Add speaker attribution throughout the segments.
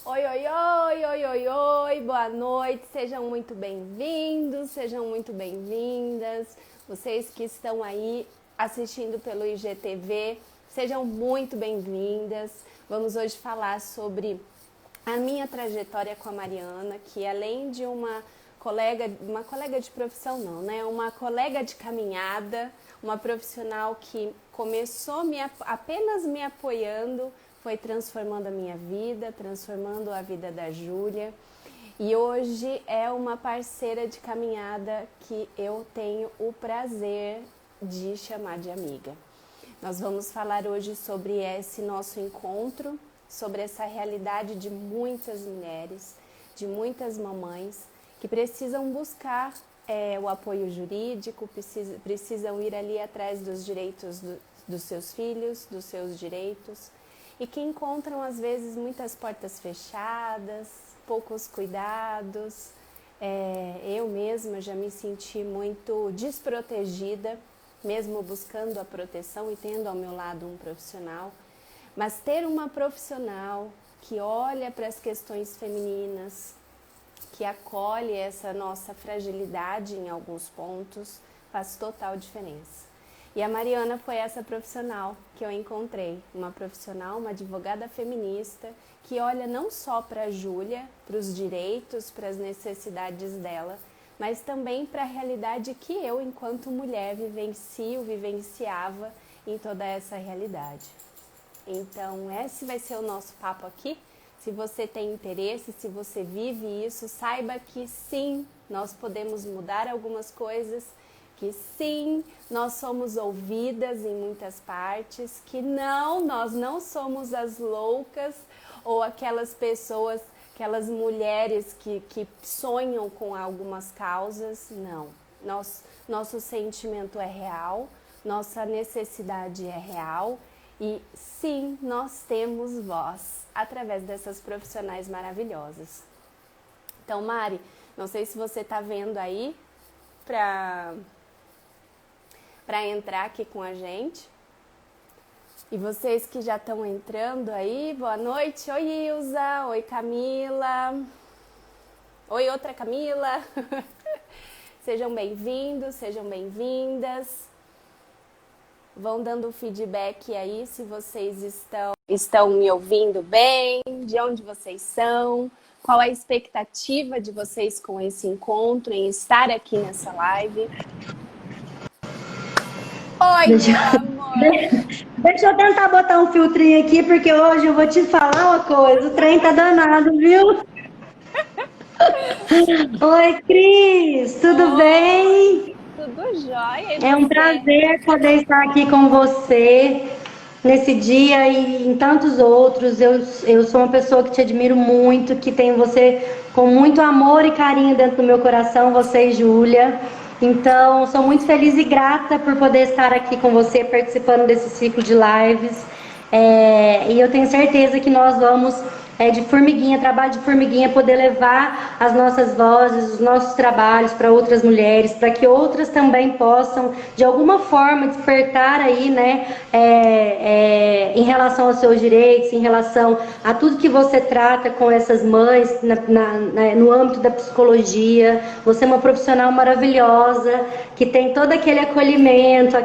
Speaker 1: Oi, oi, oi, oi, oi, oi, boa noite, sejam muito bem-vindos, sejam muito bem-vindas. Vocês que estão aí assistindo pelo IGTV, sejam muito bem-vindas. Vamos hoje falar sobre a minha trajetória com a Mariana, que além de uma colega de profissão não, né? Uma colega de caminhada, uma profissional que começou apenas me apoiando, foi transformando a minha vida, transformando a vida da Júlia. E hoje é uma parceira de caminhada que eu tenho o prazer de chamar de amiga. Nós vamos falar hoje sobre esse nosso encontro, sobre essa realidade de muitas mulheres, de muitas mamães que precisam buscar o apoio jurídico, precisam ir ali atrás dos direitos dos seus filhos, dos seus direitos, e que encontram às vezes muitas portas fechadas, poucos cuidados. Eu mesma já me senti muito desprotegida, mesmo buscando a proteção e tendo ao meu lado um profissional. Mas ter uma profissional que olha para as questões femininas, que acolhe essa nossa fragilidade em alguns pontos, faz total diferença. E a Mariana foi essa profissional que eu encontrei, uma profissional, uma advogada feminista, que olha não só para a Júlia, para os direitos, para as necessidades dela, mas também para a realidade que eu, enquanto mulher, vivenciava em toda essa realidade. Então, esse vai ser o nosso papo aqui. Se você tem interesse, se você vive isso, saiba que sim, nós podemos mudar algumas coisas, que sim, nós somos ouvidas em muitas partes, que não, nós não somos as loucas ou aquelas pessoas, aquelas mulheres que sonham com algumas causas, não. Nosso sentimento é real, nossa necessidade é real e sim, nós temos voz através dessas profissionais maravilhosas. Então, Mari, não sei se você está vendo aí para entrar aqui com a gente. E vocês que já estão entrando aí, boa noite. Oi, Ilza. Oi, Camila. Oi, outra Camila. Sejam bem-vindos, sejam bem-vindas. Vão dando feedback aí se vocês estão me ouvindo bem, de onde vocês são, qual a expectativa de vocês com esse encontro, em estar aqui nessa live. Oi, meu amor!
Speaker 2: Deixa eu tentar botar um filtrinho aqui, porque hoje eu vou te falar uma coisa, o trem tá danado, viu? Oi, Cris, tudo bem?
Speaker 1: Tudo jóia, e
Speaker 2: É um
Speaker 1: você?
Speaker 2: prazer poder estar aqui com você nesse dia e em tantos outros. Eu sou uma pessoa que te admiro muito, que tem você com muito amor e carinho dentro do meu coração, você e Júlia. Então, sou muito feliz e grata por poder estar aqui com você, participando desse ciclo de lives. E eu tenho certeza que nós vamos, de formiguinha, trabalho de formiguinha, poder levar as nossas vozes, os nossos trabalhos para outras mulheres, para que outras também possam, de alguma forma, despertar aí, né, em relação aos seus direitos, em relação a tudo que você trata com essas mães no âmbito da psicologia. Você é uma profissional maravilhosa, que tem todo aquele acolhimento,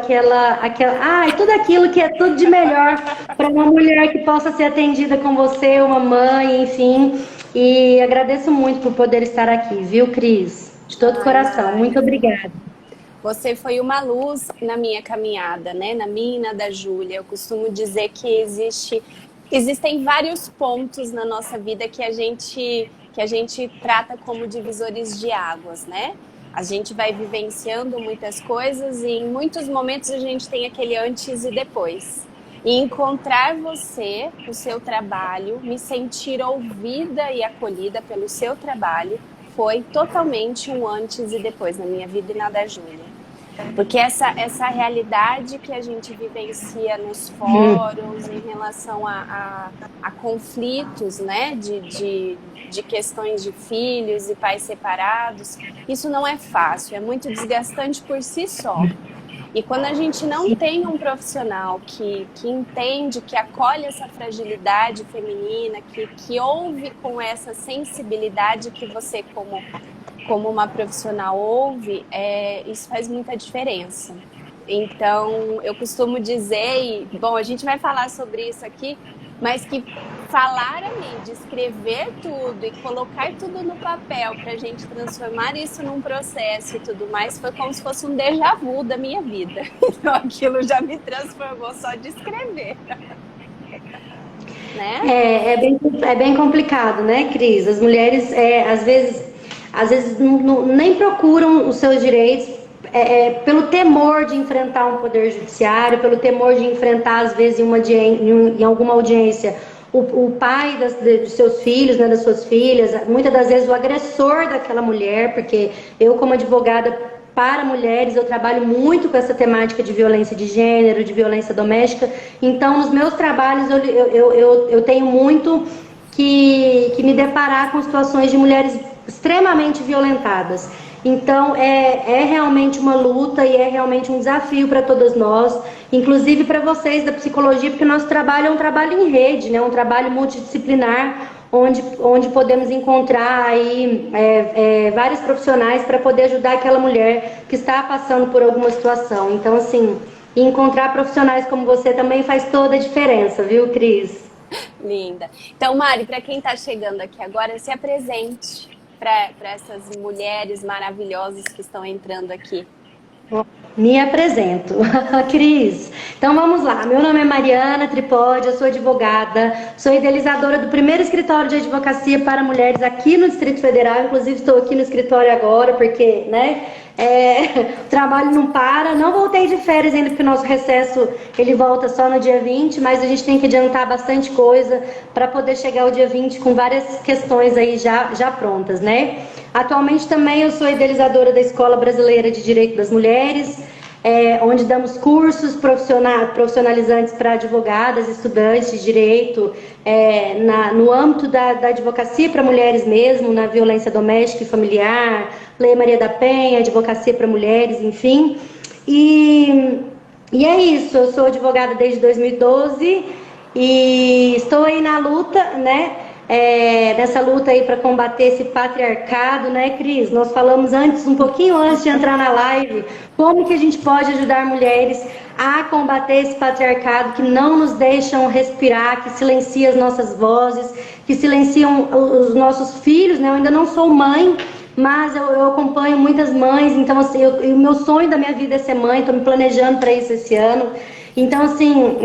Speaker 2: tudo aquilo que é tudo de melhor para uma mulher que possa ser atendida com você, uma mãe, enfim. E agradeço muito por poder estar aqui, viu, Cris? De todo o coração. Muito obrigada.
Speaker 1: Você foi uma luz na minha caminhada, né? Na minha e na da Júlia. Eu costumo dizer que existem vários pontos na nossa vida que a gente trata como divisores de águas, né? A gente vai vivenciando muitas coisas e em muitos momentos a gente tem aquele antes e depois. E encontrar você, o seu trabalho, me sentir ouvida e acolhida pelo seu trabalho, foi totalmente um antes e depois na minha vida e na da Júlia. Porque essa realidade que a gente vivencia nos fóruns em relação a conflitos, né, de questões de filhos e pais separados, isso não é fácil, é muito desgastante por si só. E quando a gente não tem um profissional que entende, que acolhe essa fragilidade feminina, que ouve com essa sensibilidade que você, como uma profissional, ouve, isso faz muita diferença. Então, eu costumo dizer, e, bom, a gente vai falar sobre isso aqui, mas que falar ali, descrever tudo e colocar tudo no papel para a gente transformar isso num processo e tudo mais, foi como se fosse um déjà vu da minha vida. Então, aquilo já me transformou só de escrever. Né?
Speaker 2: É bem complicado, né, Cris? As mulheres, às vezes nem procuram os seus direitos, pelo temor de enfrentar um poder judiciário, pelo temor de enfrentar, às vezes, em alguma audiência, o pai dos seus filhos, né, das suas filhas, muitas das vezes o agressor daquela mulher, porque eu, como advogada para mulheres, eu trabalho muito com essa temática de violência de gênero, de violência doméstica. Então, nos meus trabalhos, eu tenho muito que me deparar com situações de mulheres extremamente violentadas. Então, é realmente uma luta e é realmente um desafio para todas nós, inclusive para vocês da psicologia, porque nosso trabalho é um trabalho em rede, né? Um trabalho multidisciplinar, onde podemos encontrar aí vários profissionais para poder ajudar aquela mulher que está passando por alguma situação. Então, assim, encontrar profissionais como você também faz toda a diferença, viu, Cris?
Speaker 1: Linda. Então, Mari, para quem está chegando aqui agora, se apresente para essas mulheres maravilhosas que estão entrando aqui.
Speaker 2: Me apresento, Cris. Então vamos lá, meu nome é Mariana Tripodi, eu sou advogada, sou idealizadora do primeiro escritório de advocacia para mulheres aqui no Distrito Federal, inclusive estou aqui no escritório agora porque, né, o trabalho não para, não voltei de férias ainda porque o nosso recesso ele volta só no dia 20, mas a gente tem que adiantar bastante coisa para poder chegar ao dia 20 com várias questões aí já prontas, né? Atualmente também eu sou idealizadora da Escola Brasileira de Direito das Mulheres, onde damos cursos profissionalizantes para advogadas, estudantes de direito, no âmbito da advocacia para mulheres mesmo, na violência doméstica e familiar, Lei Maria da Penha, advocacia para mulheres, enfim. E é isso, eu sou advogada desde 2012 e estou aí na luta, né? Nessa luta aí para combater esse patriarcado, né, Cris? Nós falamos um pouquinho antes de entrar na live, como que a gente pode ajudar mulheres a combater esse patriarcado que não nos deixam respirar, que silencia as nossas vozes, que silenciam os nossos filhos, né? Eu ainda não sou mãe, mas eu acompanho muitas mães, então assim, o meu sonho da minha vida é ser mãe, estou me planejando para isso esse ano. Então, assim,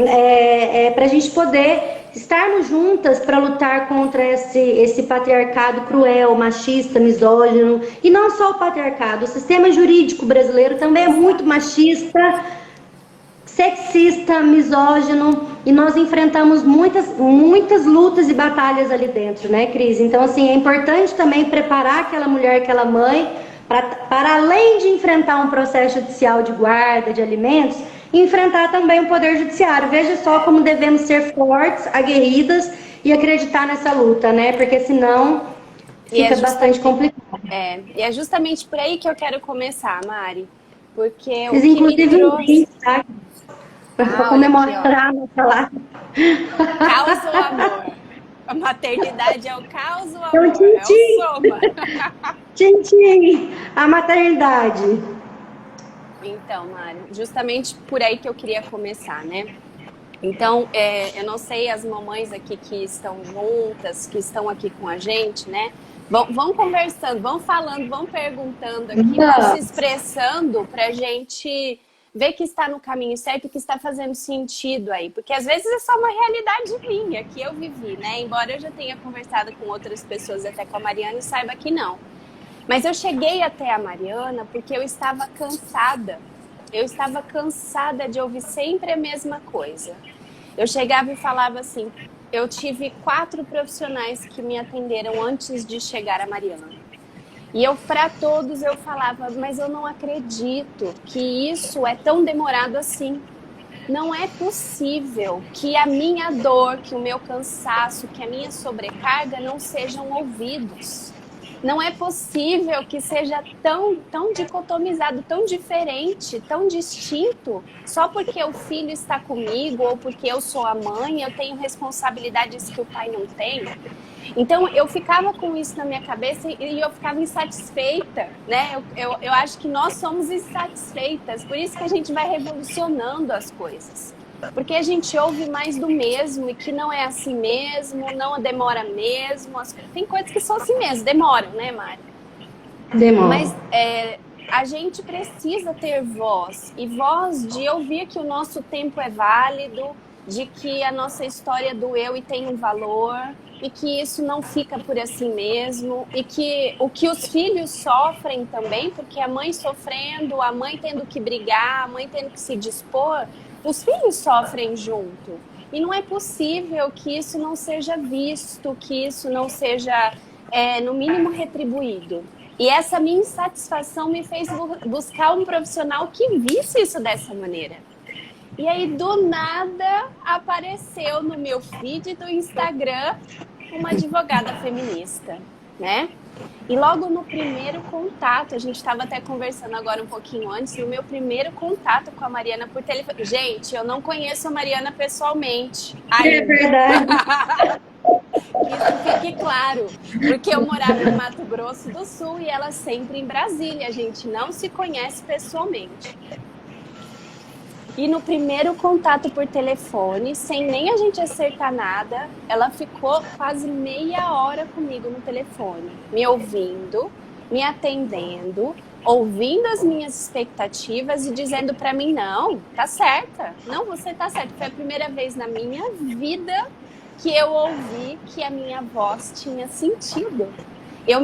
Speaker 2: para a gente poder estarmos juntas para lutar contra esse patriarcado cruel, machista, misógino, e não só o patriarcado, o sistema jurídico brasileiro também é muito machista, sexista, misógino, e nós enfrentamos muitas lutas e batalhas ali dentro, né, Cris? Então, assim, é importante também preparar aquela mulher, aquela mãe, para além de enfrentar um processo judicial de guarda de alimentos, enfrentar também o poder judiciário. Veja só como devemos ser fortes, aguerridas e acreditar nessa luta, né? Porque senão fica bastante complicado.
Speaker 1: E é justamente por aí que eu quero começar, Mari. Porque
Speaker 2: Fiz
Speaker 1: o que
Speaker 2: inclusive
Speaker 1: me trouxe...
Speaker 2: tá? Para comemorar a nossa live.
Speaker 1: Caos ou amor? A maternidade é o caos ou amor?
Speaker 2: Então, tchim,
Speaker 1: é o soma.
Speaker 2: Tchim, tchim, a maternidade.
Speaker 1: Então, Mari, justamente por aí que eu queria começar, né? Então, eu não sei, as mamães aqui que estão juntas, que estão aqui com a gente, né? Vão conversando, vão falando, vão perguntando aqui, vão se expressando pra gente ver que está no caminho certo, que está fazendo sentido aí. Porque às vezes é só uma realidade minha, que eu vivi, né? Embora eu já tenha conversado com outras pessoas, até com a Mariana, e saiba que não. Mas eu cheguei até a Mariana porque eu estava cansada. Eu estava cansada de ouvir sempre a mesma coisa. Eu chegava e falava assim, eu tive 4 profissionais que me atenderam antes de chegar a Mariana. E para todos eu falava, mas eu não acredito que isso é tão demorado assim. Não é possível que a minha dor, que o meu cansaço, que a minha sobrecarga não sejam ouvidos. Não é possível que seja tão dicotomizado, tão diferente, tão distinto, só porque o filho está comigo ou porque eu sou a mãe, eu tenho responsabilidades que o pai não tem. Então, eu ficava com isso na minha cabeça e eu ficava insatisfeita, né? Eu acho que nós somos insatisfeitas, por isso que a gente vai revolucionando as coisas. Porque a gente ouve mais do mesmo e que não é assim mesmo, não demora mesmo. Tem coisas que são assim mesmo, demoram, né, Mari?
Speaker 2: Demora.
Speaker 1: Mas a gente precisa ter voz, e voz de ouvir que o nosso tempo é válido, de que a nossa história doeu e tem um valor, e que isso não fica por assim mesmo, e que o que os filhos sofrem também, porque a mãe sofrendo, a mãe tendo que brigar, a mãe tendo que se dispor, os filhos sofrem junto. E não é possível que isso não seja visto, que isso não seja, no mínimo, retribuído. E essa minha insatisfação me fez buscar um profissional que visse isso dessa maneira. E aí, do nada, apareceu no meu feed do Instagram uma advogada feminista, né? E logo no primeiro contato, a gente estava até conversando agora um pouquinho antes, no meu primeiro contato com a Mariana por telefone. Gente, eu não conheço a Mariana pessoalmente.
Speaker 2: É verdade.
Speaker 1: Que isso fique claro, porque eu morava em Mato Grosso do Sul e ela sempre em Brasília. A gente não se conhece pessoalmente. E no primeiro contato por telefone, sem nem a gente acertar nada, ela ficou quase meia hora comigo no telefone, me ouvindo, me atendendo, ouvindo as minhas expectativas e dizendo pra mim, não, tá certa, não, você tá certa. Foi a primeira vez na minha vida que eu ouvi que a minha voz tinha sentido.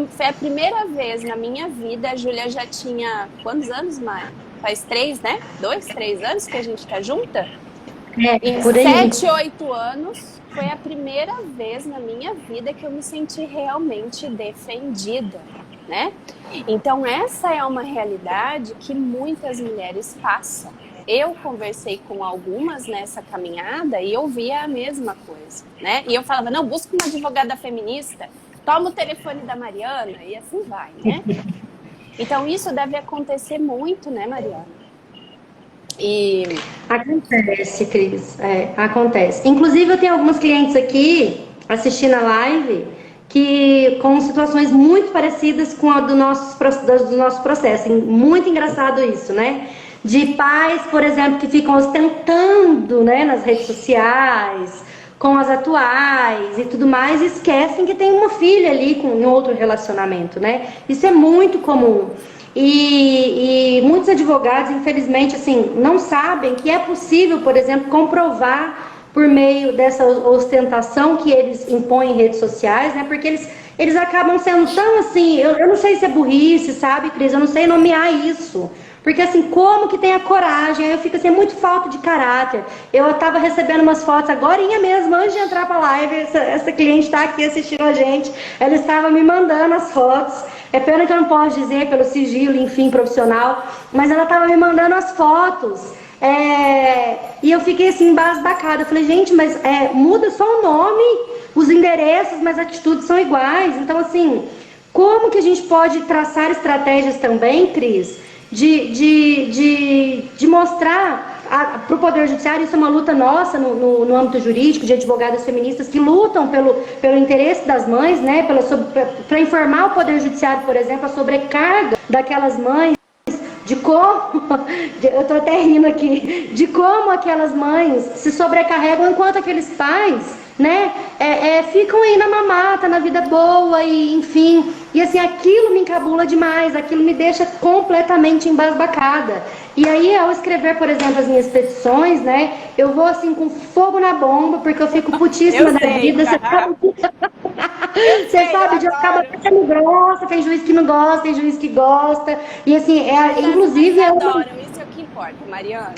Speaker 1: Foi a primeira vez na minha vida, a Júlia já tinha, quantos anos, Mari? Faz 3, né? 2, 3 anos que a gente tá junta? Em
Speaker 2: por aí.
Speaker 1: 7, 8 anos, foi a primeira vez na minha vida que eu me senti realmente defendida, né? Então, essa é uma realidade que muitas mulheres passam. Eu conversei com algumas nessa caminhada e eu via a mesma coisa, né? E eu falava, não, busca uma advogada feminista, toma o telefone da Mariana e assim vai, né? Então, isso deve acontecer muito, né, Mariana?
Speaker 2: Acontece, Cris. Acontece. Inclusive, eu tenho alguns clientes aqui assistindo a live que com situações muito parecidas com a do nosso processo. Muito engraçado isso, né? De pais, por exemplo, que ficam ostentando, né, nas redes sociais, com as atuais e tudo mais, e esquecem que tem uma filha ali em outro relacionamento, né? Isso é muito comum. E muitos advogados, infelizmente, assim, não sabem que é possível, por exemplo, comprovar por meio dessa ostentação que eles impõem em redes sociais, né? Porque eles acabam sendo tão assim, eu não sei se é burrice, sabe, Cris? Eu não sei nomear isso. Porque assim, como que tem a coragem? Eu fico assim, muito falta de caráter. Eu tava recebendo umas fotos agorinha mesmo, antes de entrar pra live, essa cliente tá aqui assistindo a gente, ela estava me mandando as fotos. É pena que eu não posso dizer pelo sigilo, enfim, profissional, mas ela tava me mandando as fotos. E eu fiquei assim, embasbacada. Eu falei, gente, mas muda só o nome, os endereços, mas as atitudes são iguais. Então, assim, como que a gente pode traçar estratégias também, Cris, de mostrar para o Poder Judiciário, isso é uma luta nossa no âmbito jurídico, de advogadas feministas que lutam pelo interesse das mães, né, para informar o Poder Judiciário, por exemplo, a sobrecarga daquelas mães, de como, eu tô até rindo aqui, de como aquelas mães se sobrecarregam enquanto aqueles pais, né, ficam aí na mamata, na vida boa, e enfim, e assim, aquilo me encabula demais, aquilo me deixa completamente embasbacada. E aí, ao escrever, por exemplo, as minhas petições, né, eu vou assim, com fogo na bomba, porque eu fico putíssima da vida, você sabe, de acaba sendo grossa, tem juiz que não gosta, tem juiz que gosta, e assim, inclusive...
Speaker 1: Adoram, isso é o que importa, Mariana.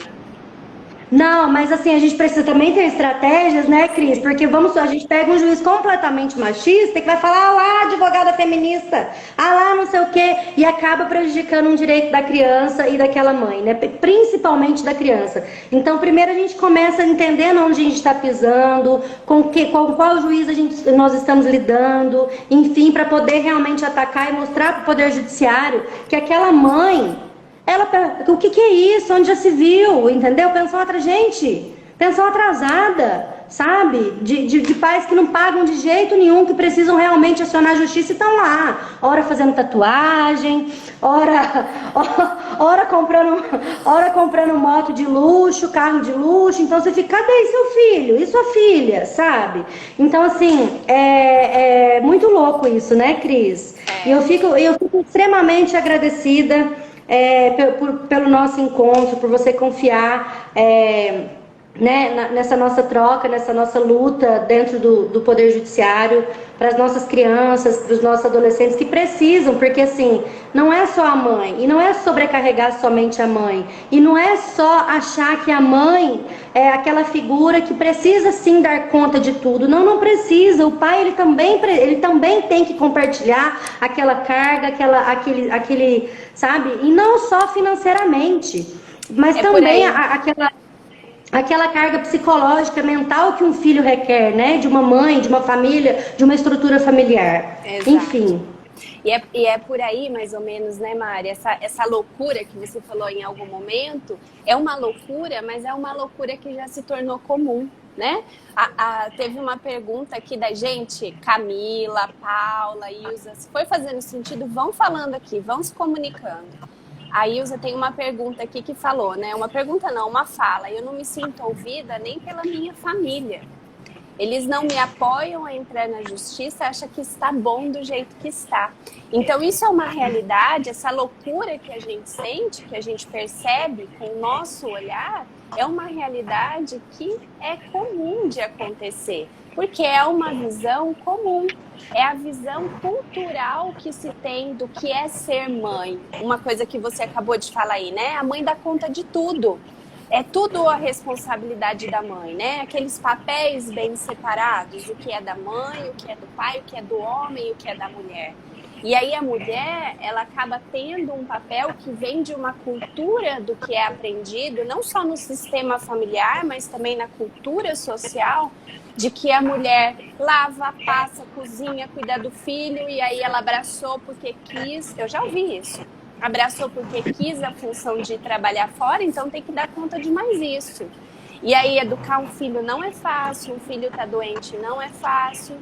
Speaker 2: Não, mas assim, a gente precisa também ter estratégias, né, Cris? Porque a gente pega um juiz completamente machista que vai falar, ah lá, advogada feminista, ah lá, não sei o quê, e acaba prejudicando um direito da criança e daquela mãe, né? Principalmente da criança. Então, primeiro a gente começa entendendo onde a gente está pisando, com qual juiz nós estamos lidando, enfim, para poder realmente atacar e mostrar para o Poder Judiciário que aquela mãe. O que é isso? Onde já se viu? Entendeu? Pensão atrasada, sabe? De pais que não pagam de jeito nenhum, que precisam realmente acionar a justiça e estão lá. Ora fazendo tatuagem, ora comprando moto de luxo, carro de luxo. Então você fica, cadê seu filho? E sua filha, sabe? Então, assim, é muito louco isso, né, Cris? E eu fico extremamente agradecida. Pelo nosso encontro, por você confiar né, nessa nossa troca, nessa nossa luta dentro do Poder Judiciário, para as nossas crianças, para os nossos adolescentes que precisam, porque assim, não é só a mãe, e não é sobrecarregar somente a mãe, e não é só achar que a mãe é aquela figura que precisa sim dar conta de tudo. Não, não precisa. O pai ele também tem que compartilhar aquela carga, aquele, sabe? E não só financeiramente, mas também aquela carga psicológica, mental que um filho requer, né? De uma mãe, de uma família, de uma estrutura familiar.
Speaker 1: Exato.
Speaker 2: Enfim.
Speaker 1: E é por aí, mais ou menos, né, Mari? Essa loucura que você falou em algum momento é uma loucura, mas é uma loucura que já se tornou comum, né? Teve uma pergunta aqui da gente, Camila, Paula, Ilza. Se foi fazendo sentido, vão falando aqui, vão se comunicando. A Ilza tem uma pergunta aqui que falou, né? Uma pergunta não, uma fala. Eu não me sinto ouvida nem pela minha família. Eles não me apoiam a entrar na justiça, acham que está bom do jeito que está. Então, isso é uma realidade, essa loucura que a gente sente, que a gente percebe com o nosso olhar, é uma realidade que é comum de acontecer, porque é uma visão comum, é a visão cultural que se tem do que é ser mãe. Uma coisa que você acabou de falar aí, né? A mãe dá conta de tudo. É tudo a responsabilidade da mãe, né? Aqueles papéis bem separados, o que é da mãe, o que é do pai, o que é do homem, o que é da mulher. E aí a mulher, ela acaba tendo um papel que vem de uma cultura do que é aprendido, não só no sistema familiar, mas também na cultura social, de que a mulher lava, passa, cozinha, cuida do filho, e aí ela abraçou porque quis. Eu já ouvi isso. Abraçou porque quis a função de trabalhar fora, então tem que dar conta de mais isso. E aí educar um filho não é fácil, um filho tá doente não é fácil,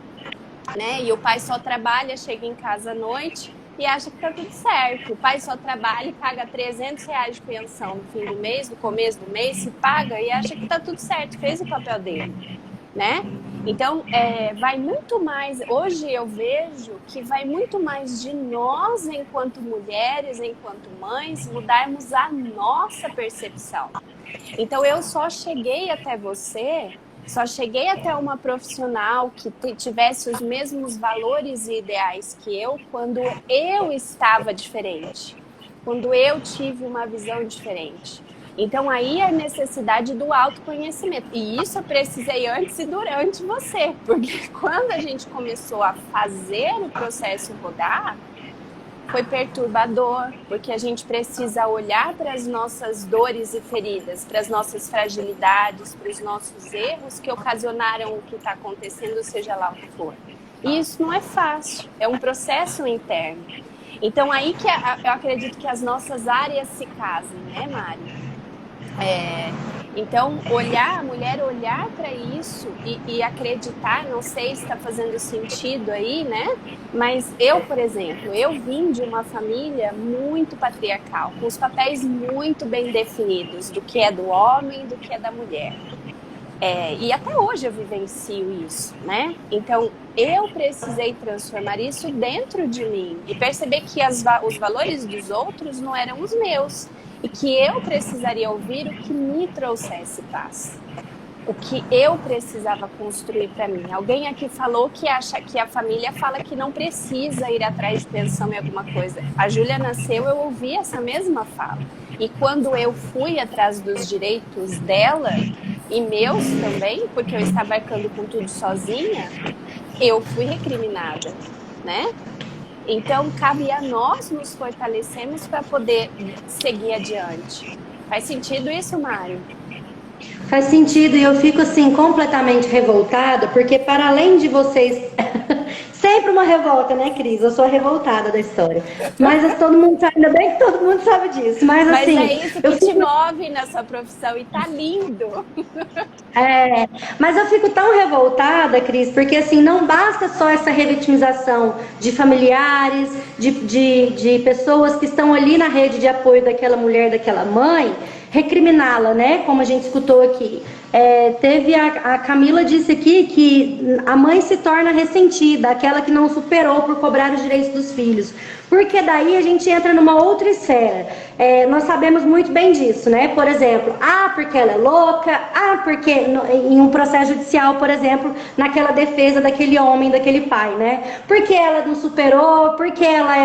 Speaker 1: né? E o pai só trabalha, chega em casa à noite e acha que tá tudo certo. O pai só trabalha e paga R$300 de pensão no fim do mês, no começo do mês, se paga e acha que tá tudo certo, fez o papel dele, né? Então, vai muito mais, hoje eu vejo que vai muito mais de nós, enquanto mulheres, enquanto mães, mudarmos a nossa percepção. Então, eu só cheguei até você, só cheguei até uma profissional que tivesse os mesmos valores e ideais que eu, quando eu estava diferente, quando eu tive uma visão diferente. Então, aí a necessidade do autoconhecimento. E isso eu precisei antes e durante você. Porque quando a gente começou a fazer o processo rodar, foi perturbador. Porque a gente precisa olhar para as nossas dores e feridas, para as nossas fragilidades, para os nossos erros que ocasionaram o que está acontecendo, seja lá o que for. E isso não é fácil. É um processo interno. Então, aí que eu acredito que as nossas áreas se casam, né, Mari? Então, a mulher olhar para isso e acreditar, não sei se está fazendo sentido aí, né? Mas eu, por exemplo, eu vim de uma família muito patriarcal, com os papéis muito bem definidos do que é do homem e do que é da mulher. E até hoje eu vivencio isso, né? Então, eu precisei transformar isso dentro de mim e perceber que os valores dos outros não eram os meus. E que eu precisaria ouvir o que me trouxesse paz. o que eu precisava construir para mim. Alguém aqui falou que acha que a família fala que não precisa ir atrás de pensão em alguma coisa. A Júlia nasceu, eu ouvi essa mesma fala. E quando eu fui atrás dos direitos dela e meus também, porque eu estava arcando com tudo sozinha, eu fui recriminada, né? Então, cabe a nós nos fortalecermos para poder seguir adiante. Faz sentido isso, Mário?
Speaker 2: Faz sentido, e eu fico assim completamente revoltada, porque para além de vocês, sempre uma revolta, né, Cris? Eu sou a revoltada da história. Mas todo mundo sabe, ainda bem que todo mundo sabe disso. Mas assim,
Speaker 1: é isso que te move nessa profissão e tá lindo.
Speaker 2: Mas eu fico tão revoltada, Cris, porque assim, não basta só essa revitimização de familiares, de pessoas que estão ali na rede de apoio daquela mulher, daquela mãe, recriminá-la, né? Como a gente escutou aqui. Teve a Camila disse aqui que a mãe se torna ressentida, aquela que não superou por cobrar os direitos dos filhos. Porque daí a gente entra numa outra esfera. Nós sabemos muito bem disso, né? Por exemplo, porque ela é louca, porque em um processo judicial, por exemplo, naquela defesa daquele homem, daquele pai, né? Porque ela não superou, porque ela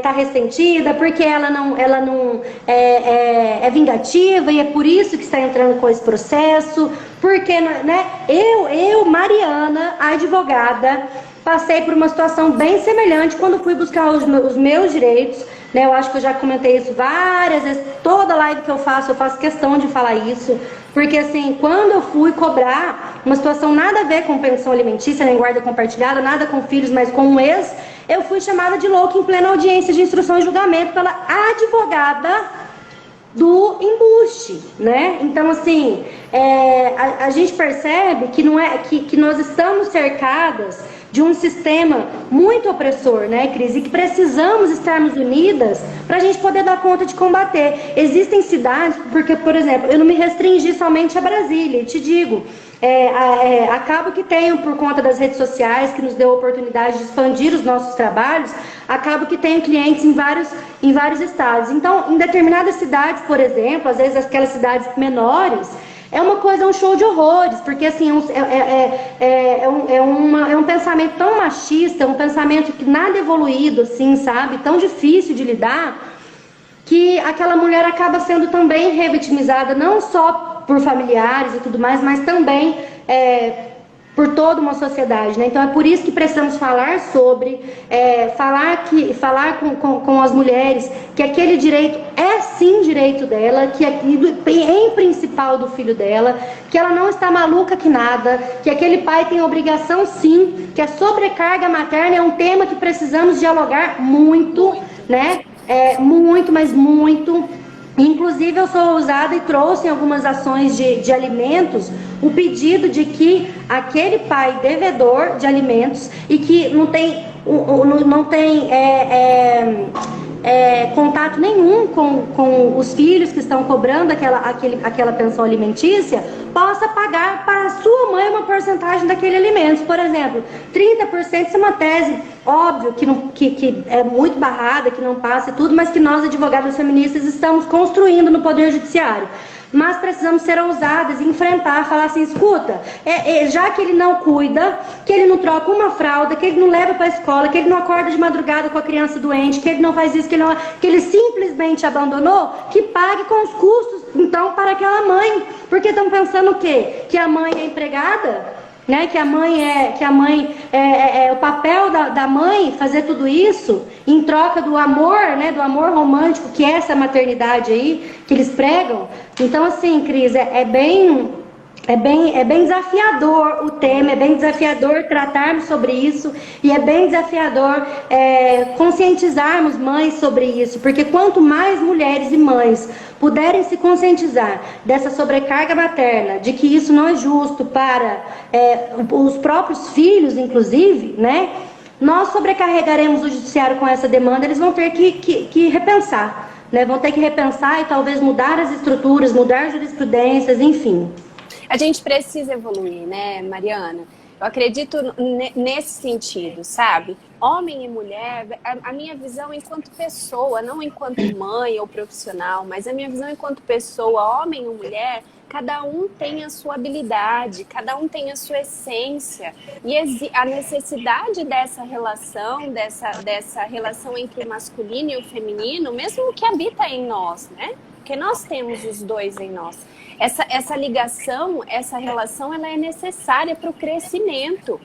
Speaker 2: tá ressentida, porque ela não é vingativa e é por isso que está entrando com esse processo, porque, né? Eu, Mariana, a advogada, passei por uma situação bem semelhante quando fui buscar os meus direitos, né? Eu acho que eu já comentei isso várias vezes, toda live que eu faço questão de falar isso, porque assim, quando eu fui cobrar uma situação nada a ver com pensão alimentícia, nem guarda compartilhada, nada com filhos, mas com um ex, eu fui chamada de louca em plena audiência de instrução e julgamento pela advogada do embuste, né? Então, assim, a gente percebe que não é que nós estamos cercadas de um sistema muito opressor, né, Cris? E que precisamos estarmos unidas para a gente poder dar conta de combater. Existem cidades, porque, por exemplo, eu não me restringi somente a Brasília, e te digo, acabo que tenho, por conta das redes sociais, que nos deu a oportunidade de expandir os nossos trabalhos, acabo que tenho clientes em vários estados. Então, em determinadas cidades, por exemplo, às vezes aquelas cidades menores, é um show de horrores, porque assim, é um pensamento tão machista, um pensamento que nada evoluído, assim, sabe? Tão difícil de lidar, que aquela mulher acaba sendo também revitimizada, não só por familiares e tudo mais, mas também por toda uma sociedade, né? Então é por isso que precisamos falar sobre, falar com as mulheres que aquele direito é sim direito dela, que em principal do filho dela, que ela não está maluca que nada, que aquele pai tem obrigação sim, que a sobrecarga materna é um tema que precisamos dialogar muito, né? Muito, mas muito. Inclusive eu sou ousada e trouxe em algumas ações de alimentos o pedido de que aquele pai devedor de alimentos e que não tem contato nenhum com os filhos que estão cobrando aquela pensão alimentícia, possa pagar para a sua mãe uma porcentagem daquele alimento. Por exemplo, 30%, isso é uma tese, óbvio, que é muito barrada, que não passa e tudo, mas que nós, advogadas feministas, estamos construindo no Poder Judiciário. Mas precisamos ser ousadas e enfrentar, falar assim, escuta, já que ele não cuida, que ele não troca uma fralda, que ele não leva para a escola, que ele não acorda de madrugada com a criança doente, que ele não faz isso, que ele simplesmente abandonou, que pague com os custos, então, para aquela mãe. Porque estão pensando o quê? Que a mãe é empregada? Né? Que a mãe é o papel da mãe fazer tudo isso em troca do amor, né? Do amor romântico, que é essa maternidade aí que eles pregam. Então, assim, Cris, é bem desafiador o tema, é bem desafiador tratarmos sobre isso e é bem desafiador conscientizarmos mães sobre isso, porque quanto mais mulheres e mães puderem se conscientizar dessa sobrecarga materna, de que isso não é justo para os próprios filhos, inclusive, né? Nós sobrecarregaremos o judiciário com essa demanda, eles vão ter que repensar, né? Vão ter que repensar e talvez mudar as estruturas, mudar jurisprudências, enfim.
Speaker 1: A gente precisa evoluir, né, Mariana? Eu acredito nesse sentido, sabe? Homem e mulher, a minha visão enquanto pessoa, não enquanto mãe ou profissional, mas a minha visão enquanto pessoa, homem ou mulher, cada um tem a sua habilidade, cada um tem a sua essência. E a necessidade dessa relação entre o masculino e o feminino, mesmo que habita em nós, né? Porque nós temos os dois em nós. Essa ligação, essa relação, ela é necessária para o crescimento.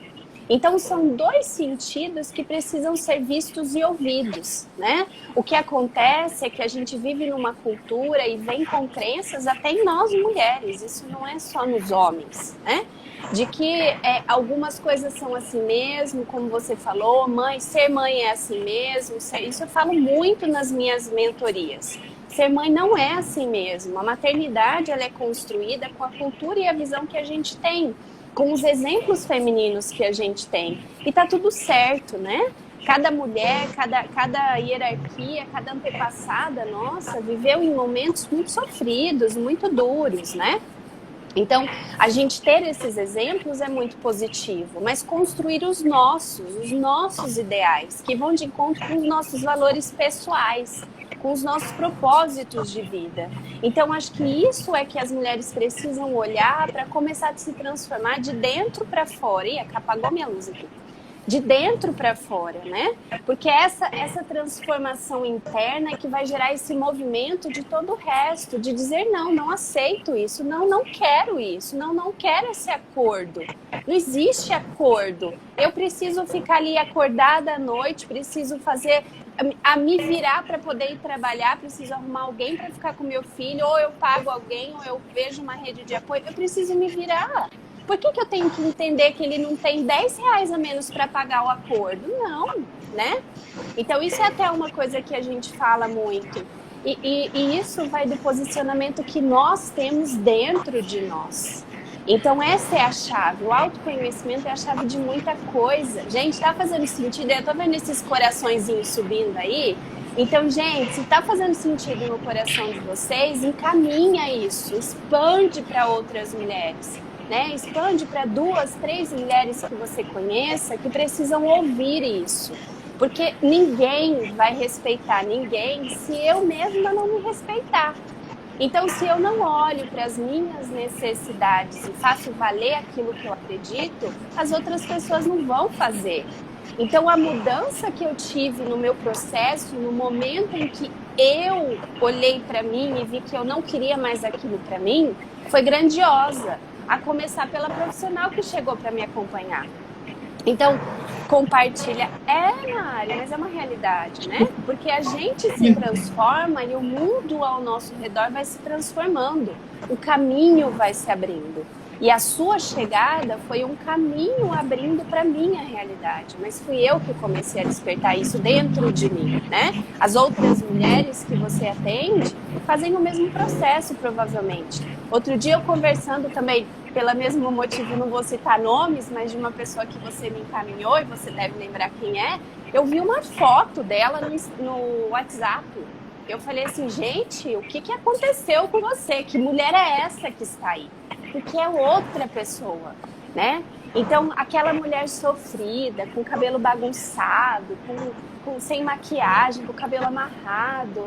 Speaker 1: Então, são dois sentidos que precisam ser vistos e ouvidos, né? O que acontece é que a gente vive numa cultura e vem com crenças até em nós mulheres, isso não é só nos homens, né? De que algumas coisas são assim mesmo, como você falou, ser mãe é assim mesmo, isso eu falo muito nas minhas mentorias. Ser mãe não é assim mesmo, a maternidade ela é construída com a cultura e a visão que a gente tem, com os exemplos femininos que a gente tem. E tá tudo certo, né? Cada mulher, cada hierarquia, cada antepassada nossa viveu em momentos muito sofridos, muito duros, né? Então, a gente ter esses exemplos é muito positivo, mas construir os nossos ideais, que vão de encontro com os nossos valores pessoais, com os nossos propósitos de vida. Então, acho que isso é que as mulheres precisam olhar para começar a se transformar de dentro para fora. Ih, apagou minha luz aqui. De dentro para fora, né? Porque essa transformação interna é que vai gerar esse movimento de todo o resto, de dizer não aceito isso, não quero isso, não quero esse acordo. Não existe acordo. Eu preciso ficar ali acordada à noite, preciso me virar para poder ir trabalhar, preciso arrumar alguém para ficar com meu filho, ou eu pago alguém, ou eu vejo uma rede de apoio, eu preciso me virar. Por que eu tenho que entender que ele não tem 10 reais a menos para pagar o acordo? Não, né? Então isso é até uma coisa que a gente fala muito. E isso vai do posicionamento que nós temos dentro de nós. Então essa é a chave, o autoconhecimento é a chave de muita coisa. Gente, tá fazendo sentido? Eu tô vendo esses coraçõezinhos subindo aí. Então, gente, se tá fazendo sentido no coração de vocês, encaminha isso, expande para outras mulheres, né? Expande para 2, 3 mulheres que você conheça que precisam ouvir isso. Porque ninguém vai respeitar ninguém se eu mesma não me respeitar. Então, se eu não olho para as minhas necessidades e faço valer aquilo que eu acredito, as outras pessoas não vão fazer. Então, a mudança que eu tive no meu processo, no momento em que eu olhei para mim e vi que eu não queria mais aquilo para mim, foi grandiosa. A começar pela profissional que chegou para me acompanhar. Então, compartilha. Mari, mas é uma realidade, né? Porque a gente se transforma e o mundo ao nosso redor vai se transformando. O caminho vai se abrindo. E a sua chegada foi um caminho abrindo para minha realidade. Mas fui eu que comecei a despertar isso dentro de mim, né? As outras mulheres que você atende fazem o mesmo processo, provavelmente. Outro dia eu conversando também, pelo mesmo motivo, não vou citar nomes, mas de uma pessoa que você me encaminhou, e você deve lembrar quem é, eu vi uma foto dela no WhatsApp. Eu falei assim, gente, o que aconteceu com você? Que mulher é essa que está aí? Porque é outra pessoa, né? Então, aquela mulher sofrida, com o cabelo bagunçado, sem maquiagem, com o cabelo amarrado,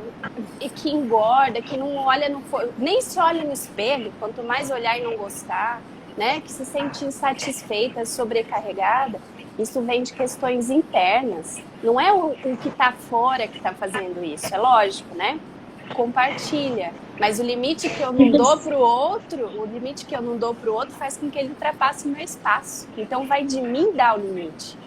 Speaker 1: e que engorda, que não olha, nem se olha no espelho, quanto mais olhar e não gostar, né? Que se sente insatisfeita, sobrecarregada, isso vem de questões internas. Não é o que está fora que está fazendo isso, é lógico, né? Compartilha. Mas o limite que eu não dou pro outro, faz com que ele ultrapasse o meu espaço. Então vai de mim dar o limite.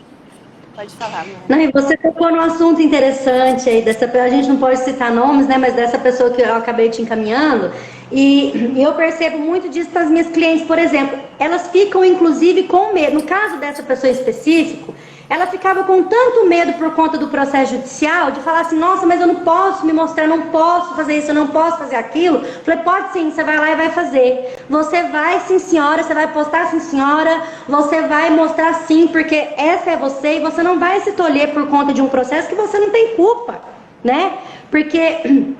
Speaker 1: Pode falar, Mari.
Speaker 2: Não, e você tocou num assunto interessante aí, a gente não pode citar nomes, né? Mas dessa pessoa que eu acabei te encaminhando. E eu percebo muito disso para as minhas clientes, por exemplo, elas ficam inclusive com medo. No caso dessa pessoa em específico, ela ficava com tanto medo por conta do processo judicial, de falar assim, nossa, mas eu não posso me mostrar, eu não posso fazer isso, eu não posso fazer aquilo. Falei, pode sim, você vai lá e vai fazer. Você vai sim, senhora, você vai postar sim, senhora, você vai mostrar sim, porque essa é você, e você não vai se tolher por conta de um processo que você não tem culpa, né? Porque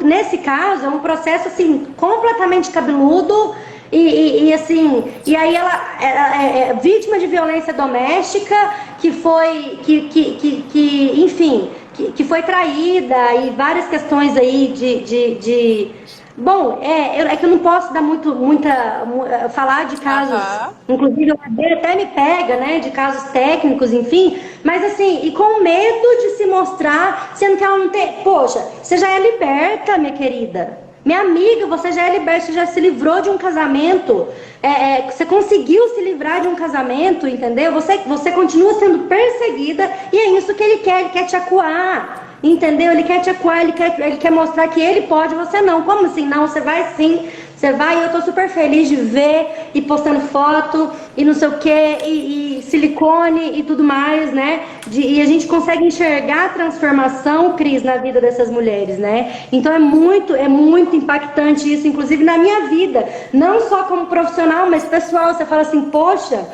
Speaker 2: nesse caso é um processo assim, completamente cabeludo, Assim, e aí ela é vítima de violência doméstica, que foi, enfim, que foi traída, e várias questões aí Bom, é que eu não posso dar falar de casos, inclusive o AD até me pega, né, de casos técnicos, enfim, mas assim, e com medo de se mostrar, sendo que ela não tem, poxa, você já é liberta, minha querida, minha amiga, você já é liberta, você já se livrou de um casamento, você conseguiu se livrar de um casamento, entendeu? Você continua sendo perseguida, e é isso que ele quer te acuar. Entendeu? Ele quer te acuar, ele quer mostrar que ele pode, você não. Como assim? Não, você vai sim. Você vai, e eu tô super feliz de ver, e postando foto, e não sei o que, e silicone e tudo mais, né? E a gente consegue enxergar a transformação, Cris, na vida dessas mulheres, né? Então é muito impactante isso, inclusive na minha vida. Não só como profissional, mas pessoal. Você fala assim, poxa,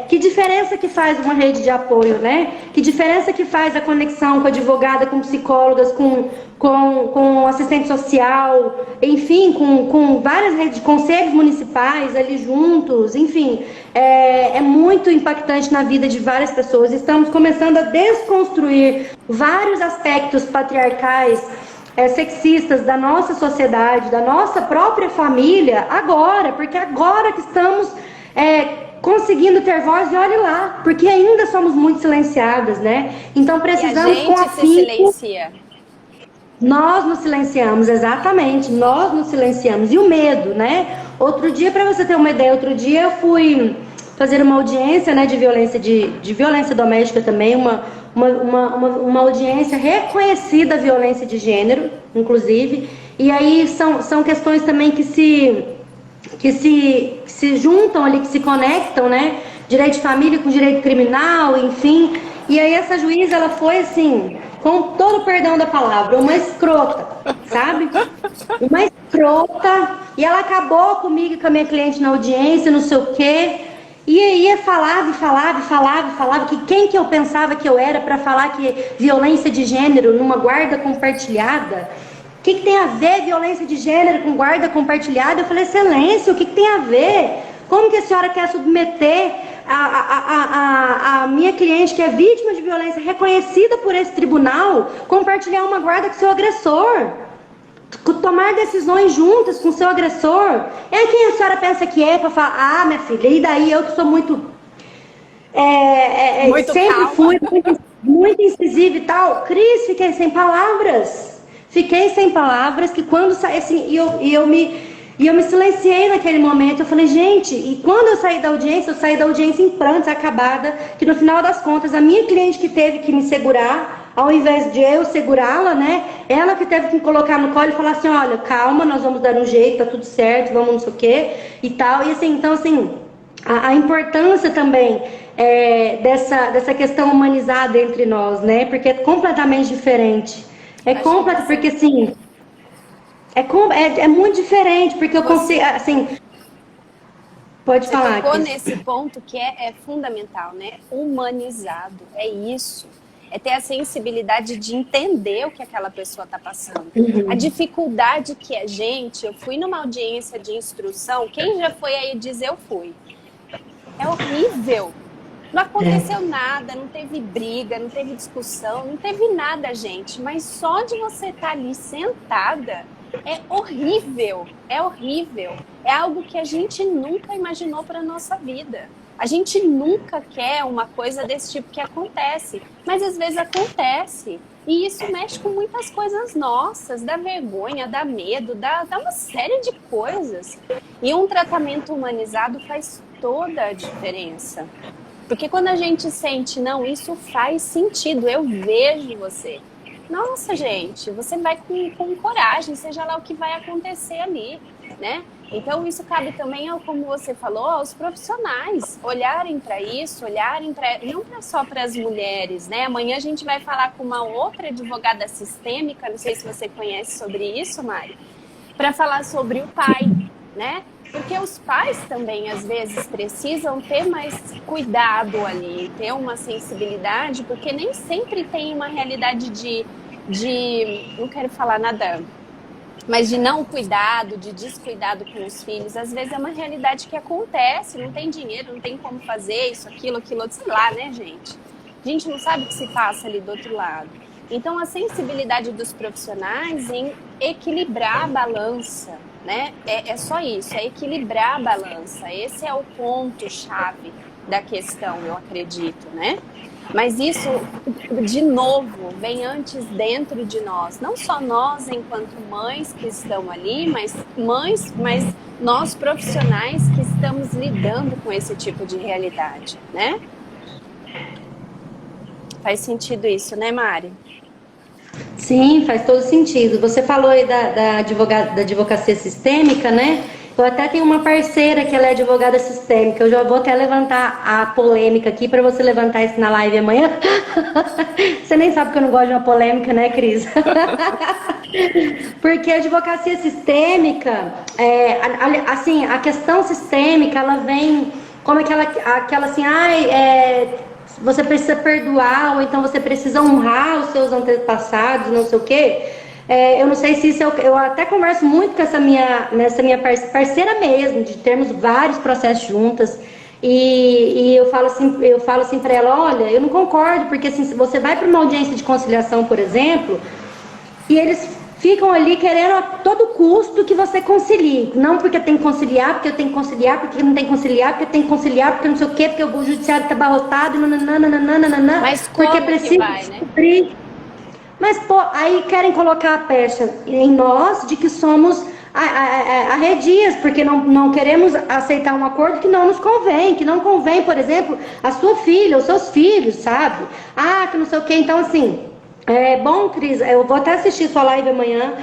Speaker 2: que diferença que faz uma rede de apoio, né? Que diferença que faz a conexão com advogada, com psicólogas, com assistente social, enfim, com várias redes de conselhos municipais ali juntos, enfim, é muito impactante na vida de várias pessoas. Estamos começando a desconstruir vários aspectos patriarcais, sexistas da nossa sociedade, da nossa própria família, agora, porque agora que estamos conseguindo ter voz, e olhe lá, porque ainda somos muito silenciadas, né? Então precisamos com afinco.
Speaker 1: Silencia.
Speaker 2: Nós nos silenciamos, exatamente, nós nos silenciamos. E o medo, né? Outro dia, para você ter uma ideia, outro dia eu fui fazer uma audiência, né, de violência doméstica também, uma audiência reconhecida, violência de gênero, inclusive. E aí são questões também que se juntam ali, que se conectam, né? Direito de família com direito criminal, enfim. E aí essa juíza, ela foi assim, com todo o perdão da palavra, uma escrota, sabe? Uma escrota. E ela acabou comigo e com a minha cliente na audiência, não sei o quê. E aí falava que quem que eu pensava que eu era para falar que violência de gênero numa guarda compartilhada. O que tem a ver violência de gênero com guarda compartilhada? Eu falei, excelência, o que tem a ver? Como que a senhora quer submeter a minha cliente, que é vítima de violência reconhecida por esse tribunal, compartilhar uma guarda com seu agressor? Tomar decisões juntas com seu agressor? É quem a senhora pensa que é para falar, minha filha, e daí eu que sou muito sempre calma. Fui muito incisiva e tal. Cris, fiquei sem palavras. Que quando saí, assim, e eu me silenciei naquele momento. Eu falei, gente, e quando eu saí da audiência em prantos, acabada, que no final das contas, a minha cliente que teve que me segurar, ao invés de eu segurá-la, né, ela que teve que me colocar no colo e falar assim, olha, calma, nós vamos dar um jeito, tá tudo certo, vamos não sei o quê, e tal. E assim, então assim, a importância também dessa questão humanizada entre nós, né, porque é completamente diferente. Porque assim, é muito diferente, porque eu consigo, assim, pode falar.
Speaker 1: Você tocou nesse ponto que é fundamental, né? Humanizado, é isso. É ter a sensibilidade de entender o que aquela pessoa está passando. Uhum. A dificuldade que é, gente, eu fui numa audiência de instrução, quem já foi aí dizer eu fui. É horrível. Não aconteceu nada, não teve briga, não teve discussão, não teve nada, gente. Mas só de você estar ali sentada é horrível, é horrível. É algo que a gente nunca imaginou para a nossa vida. A gente nunca quer uma coisa desse tipo que acontece, mas às vezes acontece. E isso mexe com muitas coisas nossas, dá vergonha, dá medo, dá uma série de coisas. E um tratamento humanizado faz toda a diferença. Porque quando a gente sente, não, isso faz sentido, eu vejo você. Nossa, gente, você vai com coragem, seja lá o que vai acontecer ali, né? Então isso cabe também, como você falou, aos profissionais olharem para isso, não só para as mulheres, né? Amanhã a gente vai falar com uma outra advogada sistêmica, não sei se você conhece sobre isso, Mari, para falar sobre o pai, né? Porque os pais também, às vezes, precisam ter mais cuidado ali, ter uma sensibilidade, porque nem sempre tem uma realidade de não quero falar nada Mas de não cuidado, de descuidado com os filhos, às vezes é uma realidade que acontece, não tem dinheiro, não tem como fazer isso, aquilo, outro, sei lá, né, gente? A gente não sabe o que se passa ali do outro lado. Então, a sensibilidade dos profissionais em equilibrar a balança, né? É só isso, é equilibrar a balança. Esse é o ponto-chave da questão, eu acredito, né? Mas isso, de novo, vem antes dentro de nós. Não só nós, enquanto mães que estão ali, mas nós profissionais que estamos lidando com esse tipo de realidade, né? Faz sentido isso, né, Mari?
Speaker 2: Sim, faz todo sentido. Você falou aí da advocacia sistêmica, né? Eu até tenho uma parceira que ela é advogada sistêmica. Eu já vou até levantar a polêmica aqui para você levantar isso na live amanhã. Você nem sabe que eu não gosto de uma polêmica, né, Cris? Porque a advocacia sistêmica, assim, a questão sistêmica, ela vem como aquela assim, você precisa perdoar, ou então você precisa honrar os seus antepassados, não sei o quê. Eu não sei se isso eu até converso muito com nessa minha parceira mesmo, de termos vários processos juntas. E eu falo assim para ela, olha, eu não concordo, porque assim, se você vai para uma audiência de conciliação, por exemplo, e eles ficam ali querendo a todo custo que você concilie. Não porque tem que conciliar, porque eu tenho que conciliar, porque não tem que conciliar, porque tem que conciliar, porque não sei o quê, porque o judiciário está abarrotado, nananana,
Speaker 1: mas como
Speaker 2: porque precisa cumprir. Né? Mas, pô, aí querem colocar a pecha em nós de que somos arredias, porque não queremos aceitar um acordo que não nos convém, que não convém, por exemplo, a sua filha, os seus filhos, sabe? Que não sei o quê. Então, assim, bom, Cris, eu vou até assistir sua live amanhã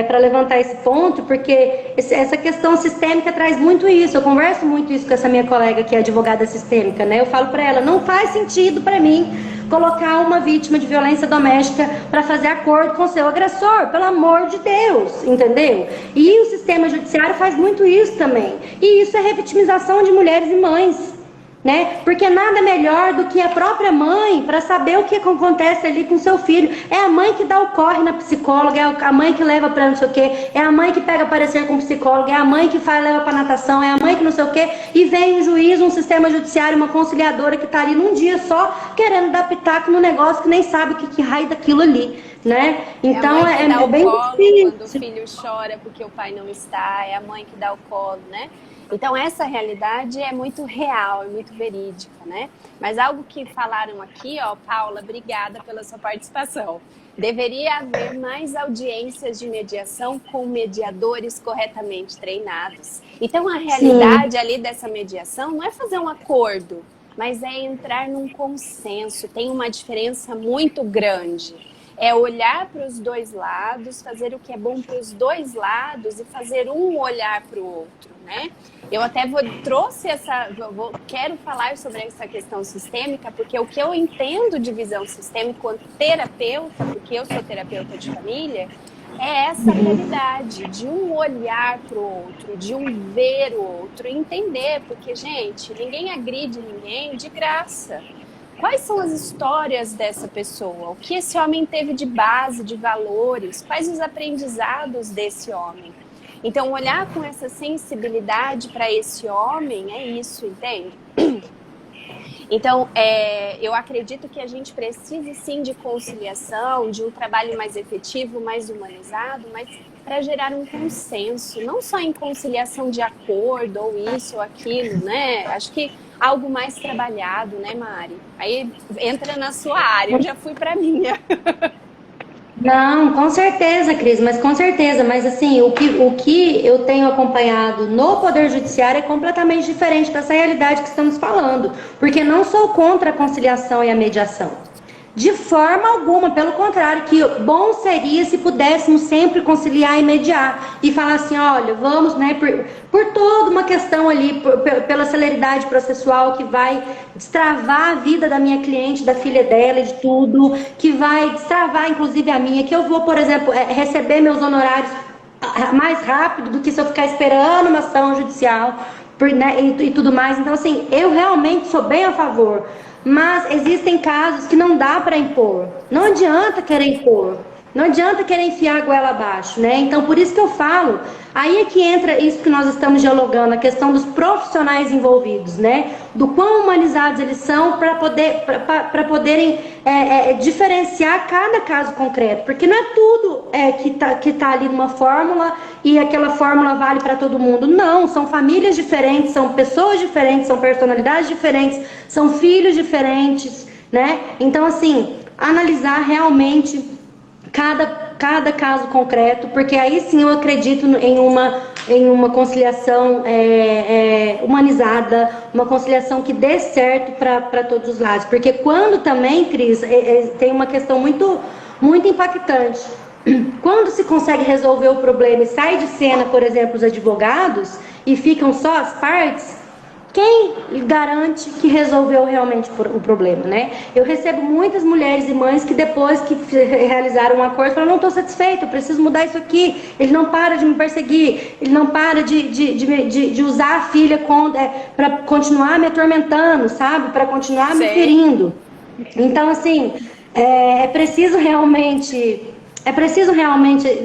Speaker 2: para levantar esse ponto, porque essa questão sistêmica traz muito isso. Eu converso muito isso com essa minha colega que é advogada sistêmica, né? Eu falo para ela, não faz sentido para mim colocar uma vítima de violência doméstica para fazer acordo com seu agressor, pelo amor de Deus, entendeu? E o sistema judiciário faz muito isso também. E isso é revitimização de mulheres e mães. Né? Porque nada melhor do que a própria mãe para saber o que acontece ali com seu filho. É a mãe que dá o corre na psicóloga, é a mãe que leva para não sei o quê, é a mãe que pega parecer com o psicólogo, é a mãe que leva para natação, é a mãe que não sei o quê, e vem um juiz, um sistema judiciário, uma conciliadora que está ali num dia só querendo dar pitaco no negócio que nem sabe o que raio daquilo ali. Né? Então
Speaker 1: é bem
Speaker 2: colo
Speaker 1: difícil. Quando o filho chora porque o pai não está, é a mãe que dá o colo, né? Então essa realidade é muito real, é muito verídica, né? Mas algo que falaram aqui, ó, Paula, obrigada pela sua participação. Deveria haver mais audiências de mediação com mediadores corretamente treinados. Então a realidade ali dessa mediação não é fazer um acordo, mas é entrar num consenso. Tem uma diferença muito grande. É olhar para os dois lados, fazer o que é bom para os dois lados e fazer um olhar para o outro, né? Eu até quero falar sobre essa questão sistêmica, porque o que eu entendo de visão sistêmica quanto terapeuta, porque eu sou terapeuta de família, é essa realidade de um olhar para o outro, de um ver o outro, entender, porque, gente, ninguém agride ninguém de graça. Quais são as histórias dessa pessoa? O que esse homem teve de base, de valores? Quais os aprendizados desse homem? Então, olhar com essa sensibilidade para esse homem é isso, entende? Então, eu acredito que a gente precise sim de conciliação, de um trabalho mais efetivo, mais humanizado, mas para gerar um consenso, não só em conciliação de acordo, ou isso ou aquilo, né? Acho que algo mais trabalhado, né, Mari? Aí entra na sua área, eu já fui para a minha.
Speaker 2: Não, com certeza, Cris, mas com certeza. Mas assim, o que eu tenho acompanhado no Poder Judiciário é completamente diferente dessa realidade que estamos falando. Porque não sou contra a conciliação e a mediação. De forma alguma, pelo contrário, que bom seria se pudéssemos sempre conciliar e mediar. E falar assim, olha, vamos, né, por toda uma questão ali, pela celeridade processual que vai destravar a vida da minha cliente, da filha dela, de tudo, que vai destravar inclusive a minha, que eu vou, por exemplo, receber meus honorários mais rápido do que se eu ficar esperando uma ação judicial, né, e tudo mais. Então, assim, eu realmente sou bem a favor. Mas existem casos que não dá para impor. Não adianta querer impor. Não adianta querer enfiar a goela abaixo, né? Então, por isso que eu falo, aí é que entra isso que nós estamos dialogando, a questão dos profissionais envolvidos, né? Do quão humanizados eles são para poderem diferenciar cada caso concreto, porque não é tudo que tá ali numa fórmula e aquela fórmula vale para todo mundo. Não, são famílias diferentes, são pessoas diferentes, são personalidades diferentes, são filhos diferentes, né? Então, assim, analisar realmente cada caso concreto, porque aí sim eu acredito em uma conciliação humanizada, uma conciliação que dê certo para todos os lados. Porque quando também, Cris, tem uma questão muito, muito impactante. Quando se consegue resolver o problema e sai de cena, por exemplo, os advogados, e ficam só as partes, quem garante que resolveu realmente o problema, né? Eu recebo muitas mulheres e mães que depois que realizaram um acordo falam, não estou satisfeita, eu preciso mudar isso aqui, ele não para de me perseguir, ele não para de usar a filha para continuar me atormentando, sabe? Para continuar me ferindo. Então, assim, é preciso realmente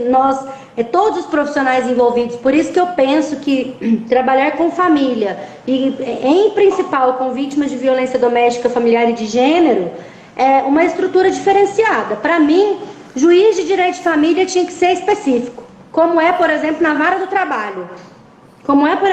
Speaker 2: nós, todos os profissionais envolvidos, por isso que eu penso que trabalhar com família e em principal com vítimas de violência doméstica, familiar e de gênero é uma estrutura diferenciada. Para mim, juiz de direito de família tinha que ser específico, como é, por exemplo, na vara do trabalho.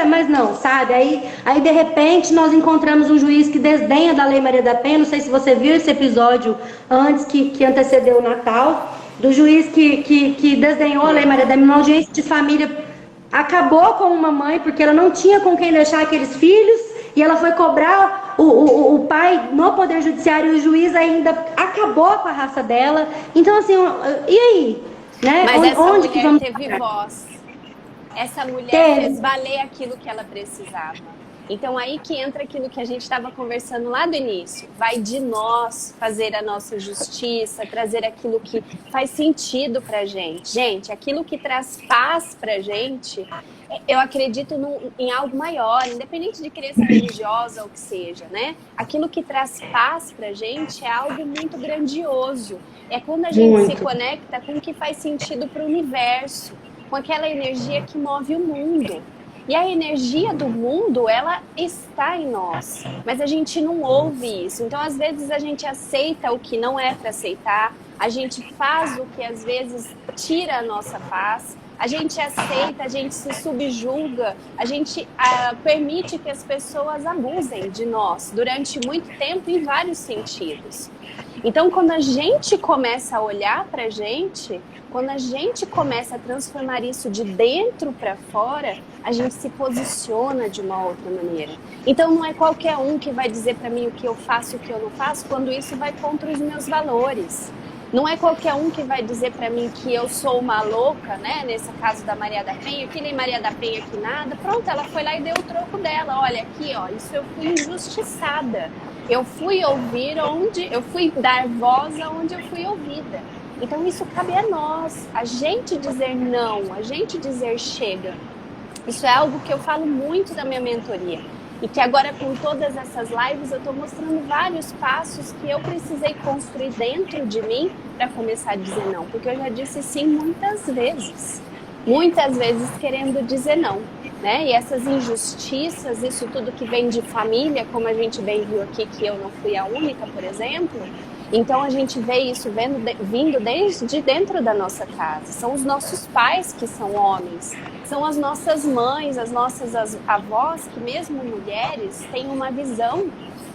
Speaker 2: Mas não, sabe? Aí de repente nós encontramos um juiz que desdenha da Lei Maria da Penha. Não sei se você viu esse episódio antes que antecedeu o Natal, do juiz que desdenhou a Lei Maria da Penha, uma audiência de família, acabou com uma mãe porque ela não tinha com quem deixar aqueles filhos e ela foi cobrar o pai no Poder Judiciário e o juiz ainda acabou com a raça dela. Então, assim, e aí? Né?
Speaker 1: Mas
Speaker 2: onde que vamos
Speaker 1: teve
Speaker 2: parar?
Speaker 1: voz. Essa mulher fez valer aquilo que ela precisava. Então aí que entra aquilo que a gente estava conversando lá do início. Vai de nós fazer a nossa justiça, trazer aquilo que faz sentido pra gente. Gente, aquilo que traz paz pra gente, eu acredito em algo maior, independente de crença religiosa ou o que seja, né? Aquilo que traz paz pra gente é algo muito grandioso. É quando a gente se conecta com o que faz sentido pro universo, com aquela energia que move o mundo. E a energia do mundo, ela está em nós, mas a gente não ouve isso. Então, às vezes, a gente aceita o que não é para aceitar, a gente faz o que, às vezes, tira a nossa paz, a gente aceita, a gente se subjuga, a gente permite que as pessoas abusem de nós durante muito tempo em vários sentidos. Então, quando a gente começa a olhar para a gente, quando a gente começa a transformar isso de dentro para fora, a gente se posiciona de uma outra maneira. Então, não é qualquer um que vai dizer para mim o que eu faço e o que eu não faço quando isso vai contra os meus valores. Não é qualquer um que vai dizer para mim que eu sou uma louca, né? Nesse caso da Maria da Penha, que nem Maria da Penha que nada. Pronto, ela foi lá e deu o troco dela. Olha aqui, ó, isso eu fui injustiçada. Eu fui eu fui dar voz aonde eu fui ouvida. Então isso cabe a nós, a gente dizer não, a gente dizer chega. Isso é algo que eu falo muito da minha mentoria. E que agora com todas essas lives eu estou mostrando vários passos que eu precisei construir dentro de mim para começar a dizer não. Porque eu já disse sim muitas vezes querendo dizer não. Né? E essas injustiças, isso tudo que vem de família, como a gente bem viu aqui, que eu não fui a única, por exemplo. Então a gente vê isso vindo desde dentro da nossa casa. São os nossos pais que são homens, são as nossas mães, as nossas avós, que mesmo mulheres têm uma visão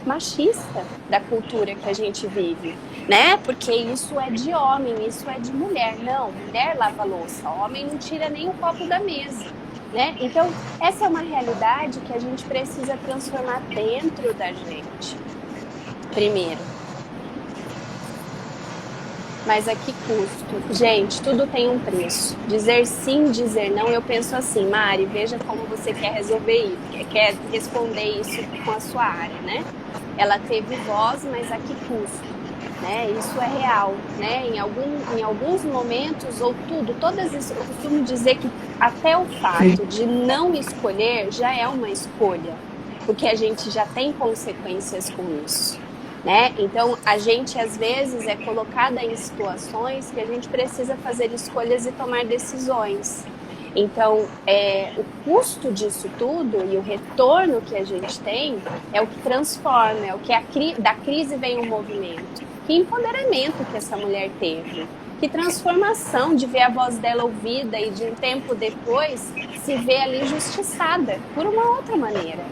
Speaker 1: machista da cultura que a gente vive, né? Porque isso é de homem, isso é de mulher. Não, mulher lava a louça, homem não tira nem o copo da mesa. Né? Então, essa é uma realidade que a gente precisa transformar dentro da gente, primeiro. Mas a que custo? Gente, tudo tem um preço. Dizer sim, dizer não, eu penso assim, Mari, veja como você quer resolver isso, quer responder isso com a sua área, né? Ela teve voz, mas a que custo? Né? Isso é real, né? Em alguns momentos, ou todas isso, eu costumo dizer que até o fato de não escolher já é uma escolha, porque a gente já tem consequências com isso. né? Então, a gente às vezes é colocada em situações que a gente precisa fazer escolhas e tomar decisões. Então, o custo disso tudo e o retorno que a gente tem é o que transforma, é o que da crise vem um movimento. Que empoderamento que essa mulher teve. Que transformação de ver a voz dela ouvida e de um tempo depois se ver ali justiçada por uma outra maneira.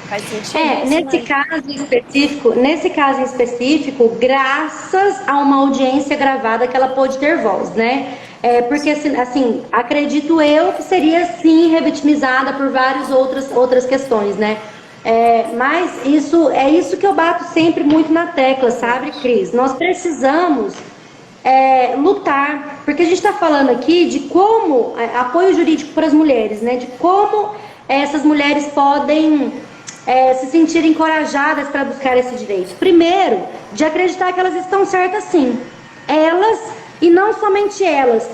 Speaker 1: Faz sentido isso,
Speaker 2: nesse caso em específico, graças a uma audiência gravada que ela pôde ter voz, né? Porque assim, acredito eu que seria sim revitimizada por várias outras questões, né? Mas é isso que eu bato sempre muito na tecla, sabe, Cris? Nós precisamos lutar, porque a gente está falando aqui de como apoio jurídico para as mulheres, né? De como essas mulheres podem se sentir encorajadas para buscar esse direito. Primeiro, de acreditar que elas estão certas sim. Elas, e não somente elas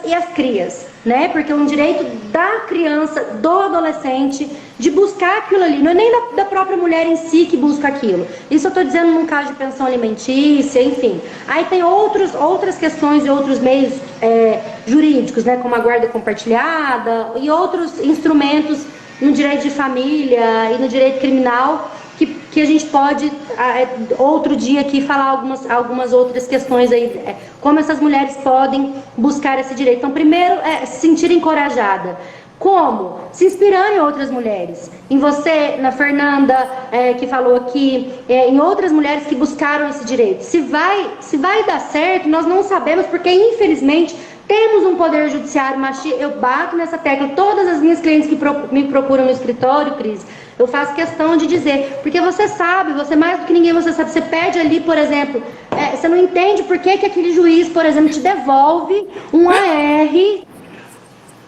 Speaker 2: e as crias, né? Porque é um direito da criança, do adolescente, de buscar aquilo ali. Não é nem da própria mulher em si que busca aquilo. Isso eu estou dizendo num caso de pensão alimentícia, enfim. Aí tem outras questões e outros meios jurídicos, né? Como a guarda compartilhada e outros instrumentos no direito de família e no direito criminal, que a gente pode, outro dia aqui, falar algumas outras questões aí, como essas mulheres podem buscar esse direito. Então, primeiro, se sentir encorajada. Como? Se inspirando em outras mulheres. Em você, na Fernanda, que falou aqui, em outras mulheres que buscaram esse direito. Se vai dar certo, nós não sabemos, porque, infelizmente, temos um poder judiciário machista. Eu bato nessa tecla. Todas as minhas clientes que me procuram no escritório, Cris, eu faço questão de dizer, porque você sabe, você mais do que ninguém, você sabe, você pede ali, por exemplo, você não entende por que aquele juiz, por exemplo, te devolve um AR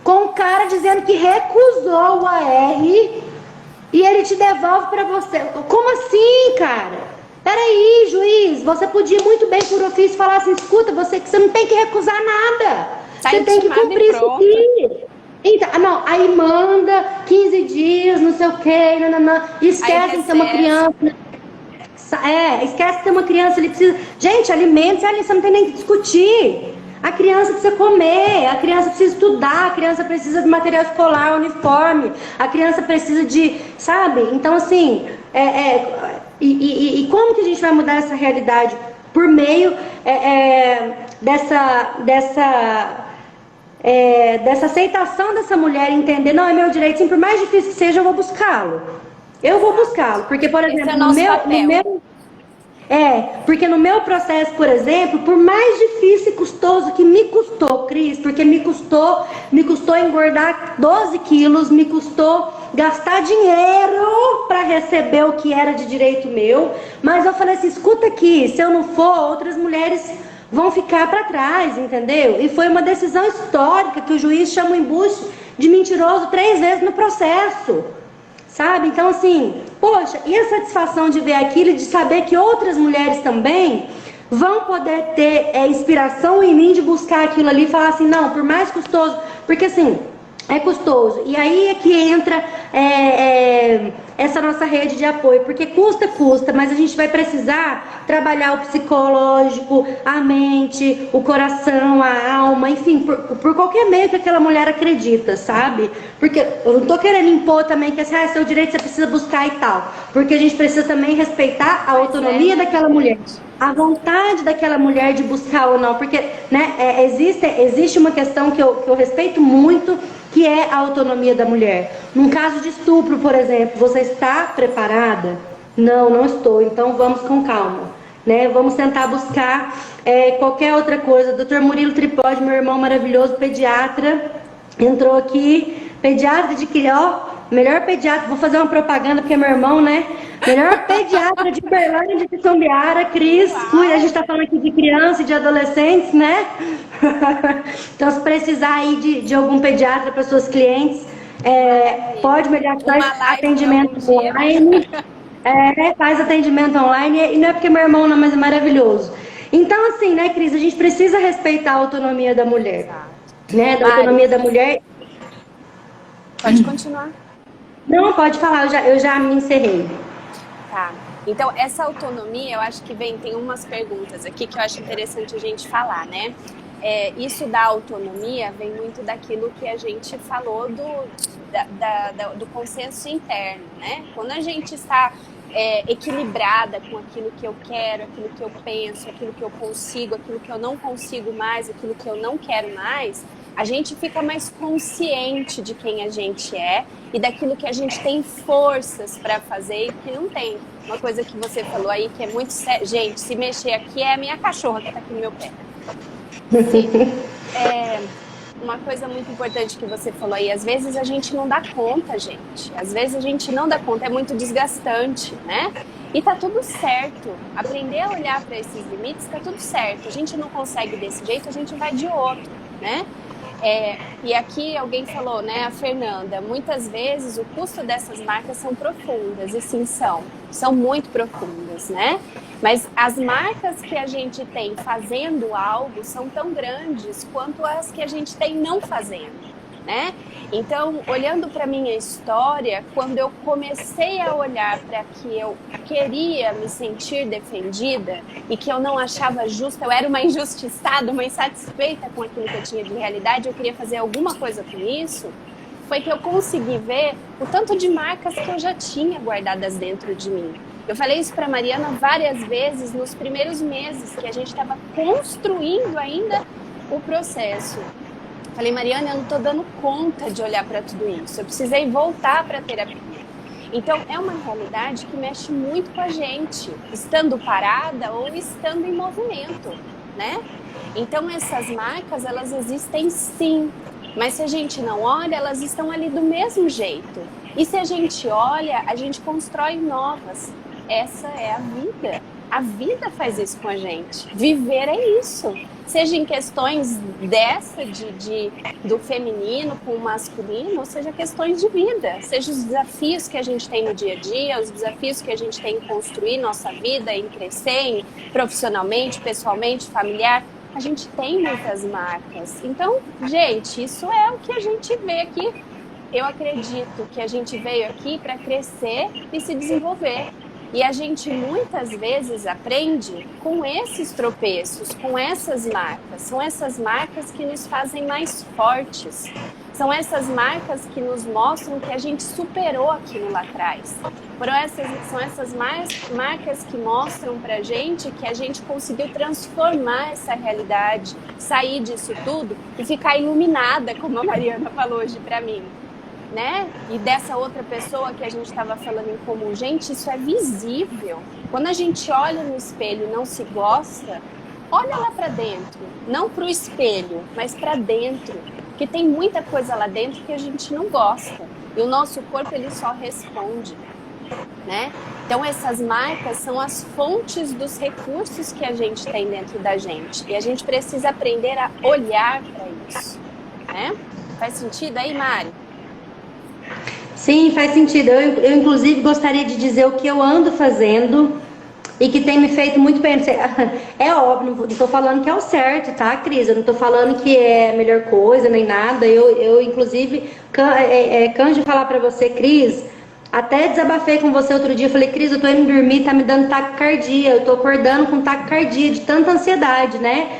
Speaker 2: com o cara dizendo que recusou o AR e ele te devolve para você. Como assim, cara? Peraí, juiz, você podia muito bem por ofício falar assim, escuta, você não tem que recusar nada. Você tem que cumprir isso aqui. Então, não, aí manda 15 dias, não sei o quê, esquece de ter uma criança. Esquece de ter uma criança, ele precisa. Gente, alimentos, você não tem nem que discutir. A criança precisa comer, a criança precisa estudar, a criança precisa de material escolar, uniforme, a criança precisa de, sabe? Então, assim, e como que a gente vai mudar essa realidade? Por meio dessa aceitação dessa mulher entender, não, é meu direito, sim, por mais difícil que seja, eu vou buscá-lo. Eu vou buscá-lo, porque, por exemplo, porque no meu processo, por exemplo, por mais difícil e custoso que me custou, Cris, porque me custou engordar 12 quilos, me custou gastar dinheiro para receber o que era de direito meu, mas eu falei assim, escuta aqui, se eu não for, outras mulheres vão ficar para trás, entendeu? E foi uma decisão histórica que o juiz chama o embuste de mentiroso 3 vezes no processo. Sabe? Então, assim, poxa, e a satisfação de ver aquilo e de saber que outras mulheres também vão poder ter inspiração em mim de buscar aquilo ali e falar assim, não, por mais custoso, porque assim, é custoso. E aí é que entra essa nossa rede de apoio, porque custa, mas a gente vai precisar trabalhar o psicológico, a mente, o coração, a alma, enfim, por qualquer meio que aquela mulher acredita, sabe? Porque eu não tô querendo impor também que assim, seu direito você precisa buscar e tal, porque a gente precisa também respeitar a autonomia daquela mulher, a vontade daquela mulher de buscar ou não, porque né, existe uma questão que eu respeito muito, que é a autonomia da mulher. Num caso de estupro, por exemplo, você está preparada? Não estou, então vamos com calma, né? Vamos tentar buscar qualquer outra coisa. Dr. Murilo Tripodi, meu irmão maravilhoso, pediatra, entrou aqui, pediatra de criança, melhor pediatra, vou fazer uma propaganda porque é meu irmão, né? Melhor pediatra de Uberlândia, de São Biara, Cris, a gente está falando aqui de criança e de adolescentes, né? Então, se precisar aí de algum pediatra para suas clientes, pode melhorar, faz atendimento online. Faz atendimento online, e não é porque meu irmão não, mas é maravilhoso. Então, assim, né, Cris, a gente precisa respeitar a autonomia da mulher, né? Da autonomia da mulher.
Speaker 1: Pode continuar.
Speaker 2: Não, pode falar, eu já me encerrei.
Speaker 1: Tá. Então, essa autonomia, eu acho que tem umas perguntas aqui que eu acho interessante a gente falar, né? Isso da autonomia vem muito daquilo que a gente falou do consenso interno, né? Quando a gente está equilibrada com aquilo que eu quero, aquilo que eu penso, aquilo que eu consigo, aquilo que eu não consigo mais, aquilo que eu não quero mais, a gente fica mais consciente de quem a gente é e daquilo que a gente tem forças para fazer e que não tem. Uma coisa que você falou aí que é muito sério. Gente, se mexer aqui é a minha cachorra que está aqui no meu pé. Uma coisa muito importante que você falou aí, às vezes a gente não dá conta, gente. Às vezes a gente não dá conta, é muito desgastante, né? E tá tudo certo. Aprender a olhar para esses limites, tá tudo certo. A gente não consegue desse jeito, a gente vai de outro, né? E aqui alguém falou, né, a Fernanda, muitas vezes o custo dessas marcas são profundas, e sim, são muito profundas, né? Mas as marcas que a gente tem fazendo algo são tão grandes quanto as que a gente tem não fazendo, né? Então, olhando para minha história, quando eu comecei a olhar para que eu queria me sentir defendida e que eu não achava justa, eu era uma injustiçada, uma insatisfeita com aquilo que eu tinha de realidade, eu queria fazer alguma coisa com isso, foi que eu consegui ver o tanto de marcas que eu já tinha guardadas dentro de mim. Eu falei isso para Mariana várias vezes nos primeiros meses que a gente estava construindo ainda o processo. Falei, Mariana, eu não estou dando conta de olhar para tudo isso. Eu precisei voltar para a terapia. Então, é uma realidade que mexe muito com a gente, estando parada ou estando em movimento, né? Então, essas marcas, elas existem sim. Mas se a gente não olha, elas estão ali do mesmo jeito. E se a gente olha, a gente constrói novas. Essa é a vida. A vida faz isso com a gente. Viver é isso. Seja em questões do feminino com o masculino, ou seja questões de vida. Seja os desafios que a gente tem no dia a dia, os desafios que a gente tem em construir nossa vida, em crescer profissionalmente, pessoalmente, familiar. A gente tem muitas marcas. Então, gente, isso é o que a gente vê aqui. Eu acredito que a gente veio aqui para crescer e se desenvolver. E a gente muitas vezes aprende com esses tropeços, com essas marcas. São essas marcas que nos fazem mais fortes. São essas marcas que nos mostram que a gente superou aquilo lá atrás. São essas marcas que mostram pra gente que a gente conseguiu transformar essa realidade, sair disso tudo e ficar iluminada, como a Mariana falou hoje pra mim. Né? E dessa outra pessoa que a gente estava falando em comum, gente, isso é visível. Quando a gente olha no espelho e não se gosta, olha lá para dentro, não para o espelho, mas para dentro, porque tem muita coisa lá dentro que a gente não gosta e o nosso corpo ele só responde, né? Então essas marcas são as fontes dos recursos que a gente tem dentro da gente e a gente precisa aprender a olhar para isso, né? Faz sentido aí, Mari?
Speaker 2: Sim, faz sentido. Eu, inclusive, gostaria de dizer o que eu ando fazendo e que tem me feito muito bem. É óbvio, não estou falando que é o certo, tá, Cris? Eu não estou falando que é a melhor coisa, nem nada. Eu inclusive, canso de falar para você, Cris, até desabafei com você outro dia. Falei, Cris, eu tô indo dormir, tá me dando taquicardia. Eu tô acordando com taquicardia de tanta ansiedade, né?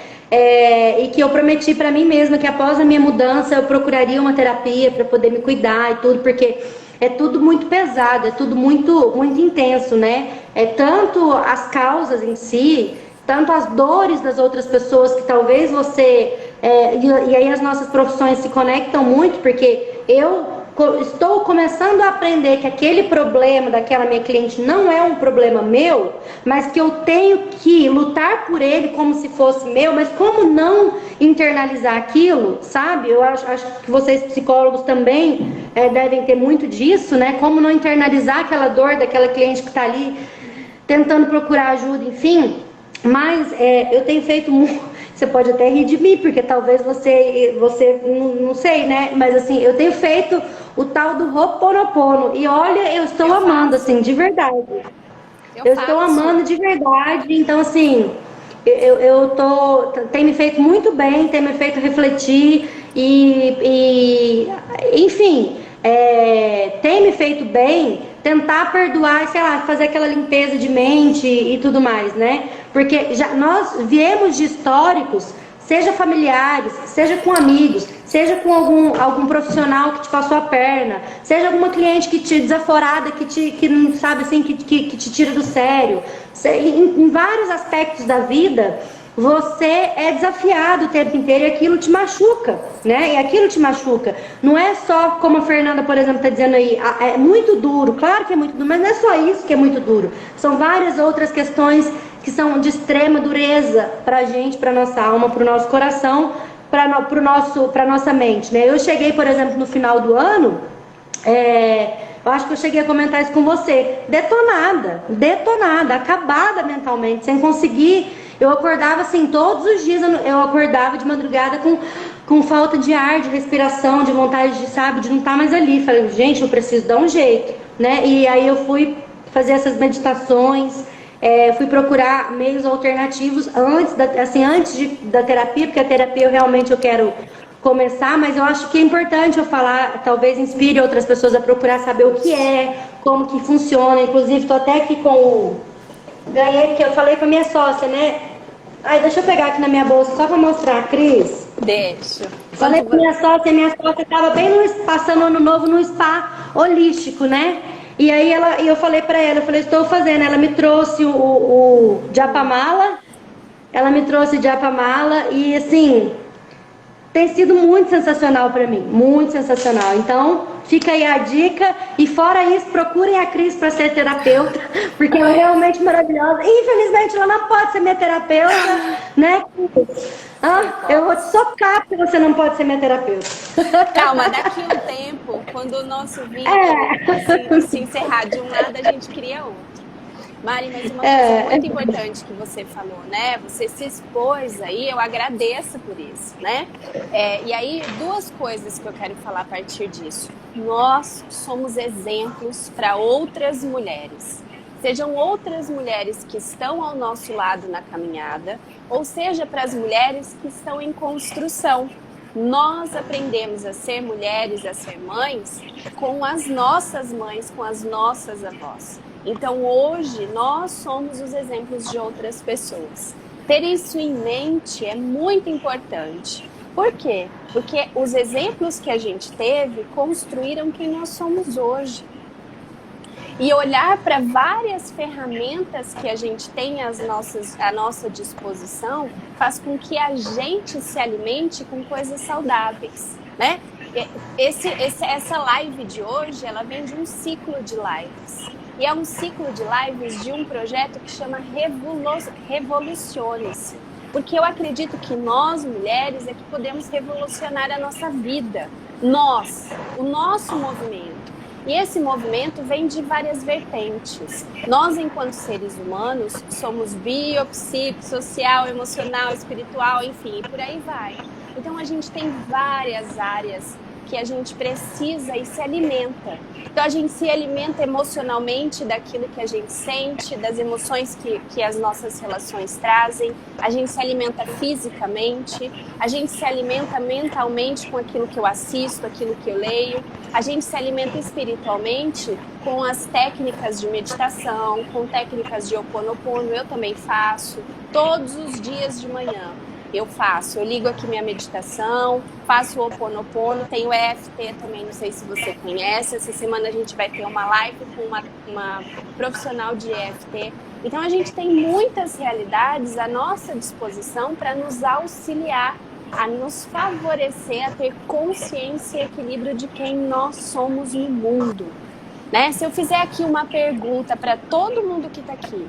Speaker 2: E que eu prometi para mim mesma que após a minha mudança eu procuraria uma terapia para poder me cuidar e tudo, porque é tudo muito pesado, é tudo muito, muito intenso, né? Tanto as causas em si, tanto as dores das outras pessoas que talvez você... e aí as nossas profissões se conectam muito, porque eu estou começando a aprender que aquele problema daquela minha cliente não é um problema meu, mas que eu tenho que lutar por ele como se fosse meu, mas como não internalizar aquilo, sabe? Eu acho que vocês psicólogos também devem ter muito disso, né? Como não internalizar aquela dor daquela cliente que está ali tentando procurar ajuda, enfim. Mas eu tenho feito muito. Você pode até rir de mim, porque talvez você não sei, né? Mas assim, eu tenho feito o tal do Ho'oponopono. E olha, eu estou amando, assim, de verdade. Eu estou amando de verdade. Então, assim, tem me feito muito bem, tem me feito refletir enfim, tem me feito bem tentar perdoar, sei lá, fazer aquela limpeza de mente e tudo mais, né? Porque nós viemos de históricos, seja familiares, seja com amigos, seja com algum profissional que te passou a perna, seja alguma cliente que te desaforada, que não sabe assim, que te tira do sério. Em vários aspectos da vida, você é desafiado o tempo inteiro e aquilo te machuca, né? E aquilo te machuca. Não é só como a Fernanda, por exemplo, está dizendo aí, é muito duro, claro que é muito duro, mas não é só isso que é muito duro. São várias outras questões que são de extrema dureza para a gente, para nossa alma, para o nosso coração, para nossa mente, né? Eu cheguei, por exemplo, no final do ano, eu acho que eu cheguei a comentar isso com você, detonada, acabada mentalmente, sem conseguir. Eu acordava assim, todos os dias eu acordava de madrugada com falta de ar, de respiração, de vontade de, sabe, de não estar mais ali. Falei, gente, eu preciso dar um jeito, né? E aí eu fui fazer essas meditações, fui procurar meios alternativos antes da terapia, porque a terapia eu quero começar, mas eu acho que é importante eu falar, talvez inspire outras pessoas a procurar saber o que é, como que funciona. Inclusive, estou até aqui ganhei, que eu falei com a minha sócia, né? Ai, deixa eu pegar aqui na minha bolsa só para mostrar, Cris.
Speaker 1: Deixa.
Speaker 2: Falei com a minha sócia estava bem passando ano novo no spa holístico, né? E aí eu falei para ela, estou fazendo. Ela me trouxe o Japamala, e assim, tem sido muito sensacional para mim, muito sensacional. Então, fica aí a dica. E fora isso, procurem a Cris para ser terapeuta, porque ela é realmente maravilhosa. Infelizmente, ela não pode ser minha terapeuta, né? Eu vou te socar porque você não pode ser minha terapeuta.
Speaker 1: Calma, daqui um tempo, quando o nosso vídeo se encerrar de um lado, a gente cria outro. Mari, mas uma coisa muito importante que você falou, né? Você se expôs aí, eu agradeço por isso, né? E aí, duas coisas que eu quero falar a partir disso. Nós somos exemplos para outras mulheres. Sejam outras mulheres que estão ao nosso lado na caminhada, ou seja, para as mulheres que estão em construção. Nós aprendemos a ser mulheres, a ser mães, com as nossas mães, com as nossas avós. Então, hoje, nós somos os exemplos de outras pessoas. Ter isso em mente é muito importante. Por quê? Porque os exemplos que a gente teve construíram quem nós somos hoje. E olhar para várias ferramentas que a gente tem à nossa disposição faz com que a gente se alimente com coisas saudáveis, né? Essa live de hoje, ela vem de um ciclo de lives. E é um ciclo de lives de um projeto que chama Revolucione-se. Porque eu acredito que nós, mulheres, é que podemos revolucionar a nossa vida. O nosso movimento. E esse movimento vem de várias vertentes. Nós, enquanto seres humanos, somos bio, psico, social, emocional, espiritual, enfim, e por aí vai. Então, a gente tem várias áreas que a gente precisa e se alimenta. Então, a gente se alimenta emocionalmente daquilo que a gente sente, das emoções que as nossas relações trazem. A gente se alimenta fisicamente, a gente se alimenta mentalmente com aquilo que eu assisto, aquilo que eu leio. A gente se alimenta espiritualmente com as técnicas de meditação, com técnicas de Ho'oponopono. Eu também faço todos os dias de manhã. Eu ligo aqui minha meditação, faço o Ho'oponopono, tenho EFT também, não sei se você conhece. Essa semana a gente vai ter uma live com uma profissional de EFT. Então a gente tem muitas realidades à nossa disposição para nos auxiliar, a nos favorecer a ter consciência e equilíbrio de quem nós somos no mundo, né? Se eu fizer aqui uma pergunta para todo mundo que está aqui,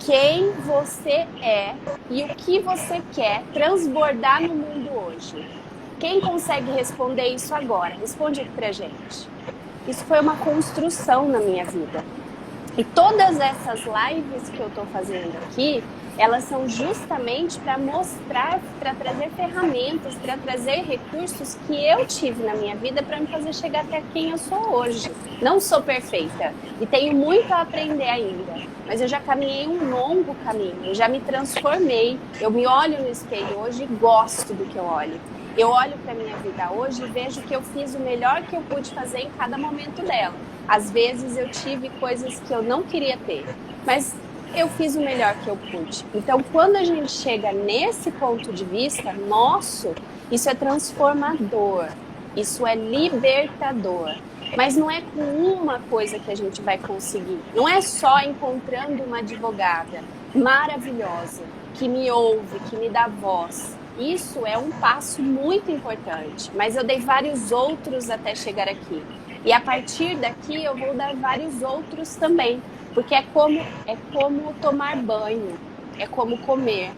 Speaker 1: quem você é e o que você quer transbordar no mundo hoje? Quem consegue responder isso agora? Responde aqui pra gente. Isso foi uma construção na minha vida. E todas essas lives que eu tô fazendo aqui, elas são justamente para mostrar, para trazer ferramentas, para trazer recursos que eu tive na minha vida para me fazer chegar até quem eu sou hoje. Não sou perfeita e tenho muito a aprender ainda, mas eu já caminhei um longo caminho, eu já me transformei, eu me olho no espelho hoje e gosto do que eu olho. Eu olho para minha vida hoje e vejo que eu fiz o melhor que eu pude fazer em cada momento dela. Às vezes eu tive coisas que eu não queria ter, mas eu fiz o melhor que eu pude. Então, quando a gente chega nesse ponto de vista nosso, isso é transformador, isso é libertador. Mas não é com uma coisa que a gente vai conseguir. Não é só encontrando uma advogada maravilhosa, que me ouve, que me dá voz. Isso é um passo muito importante, mas eu dei vários outros até chegar aqui. E a partir daqui eu vou dar vários outros também, porque é como tomar banho, é como comer,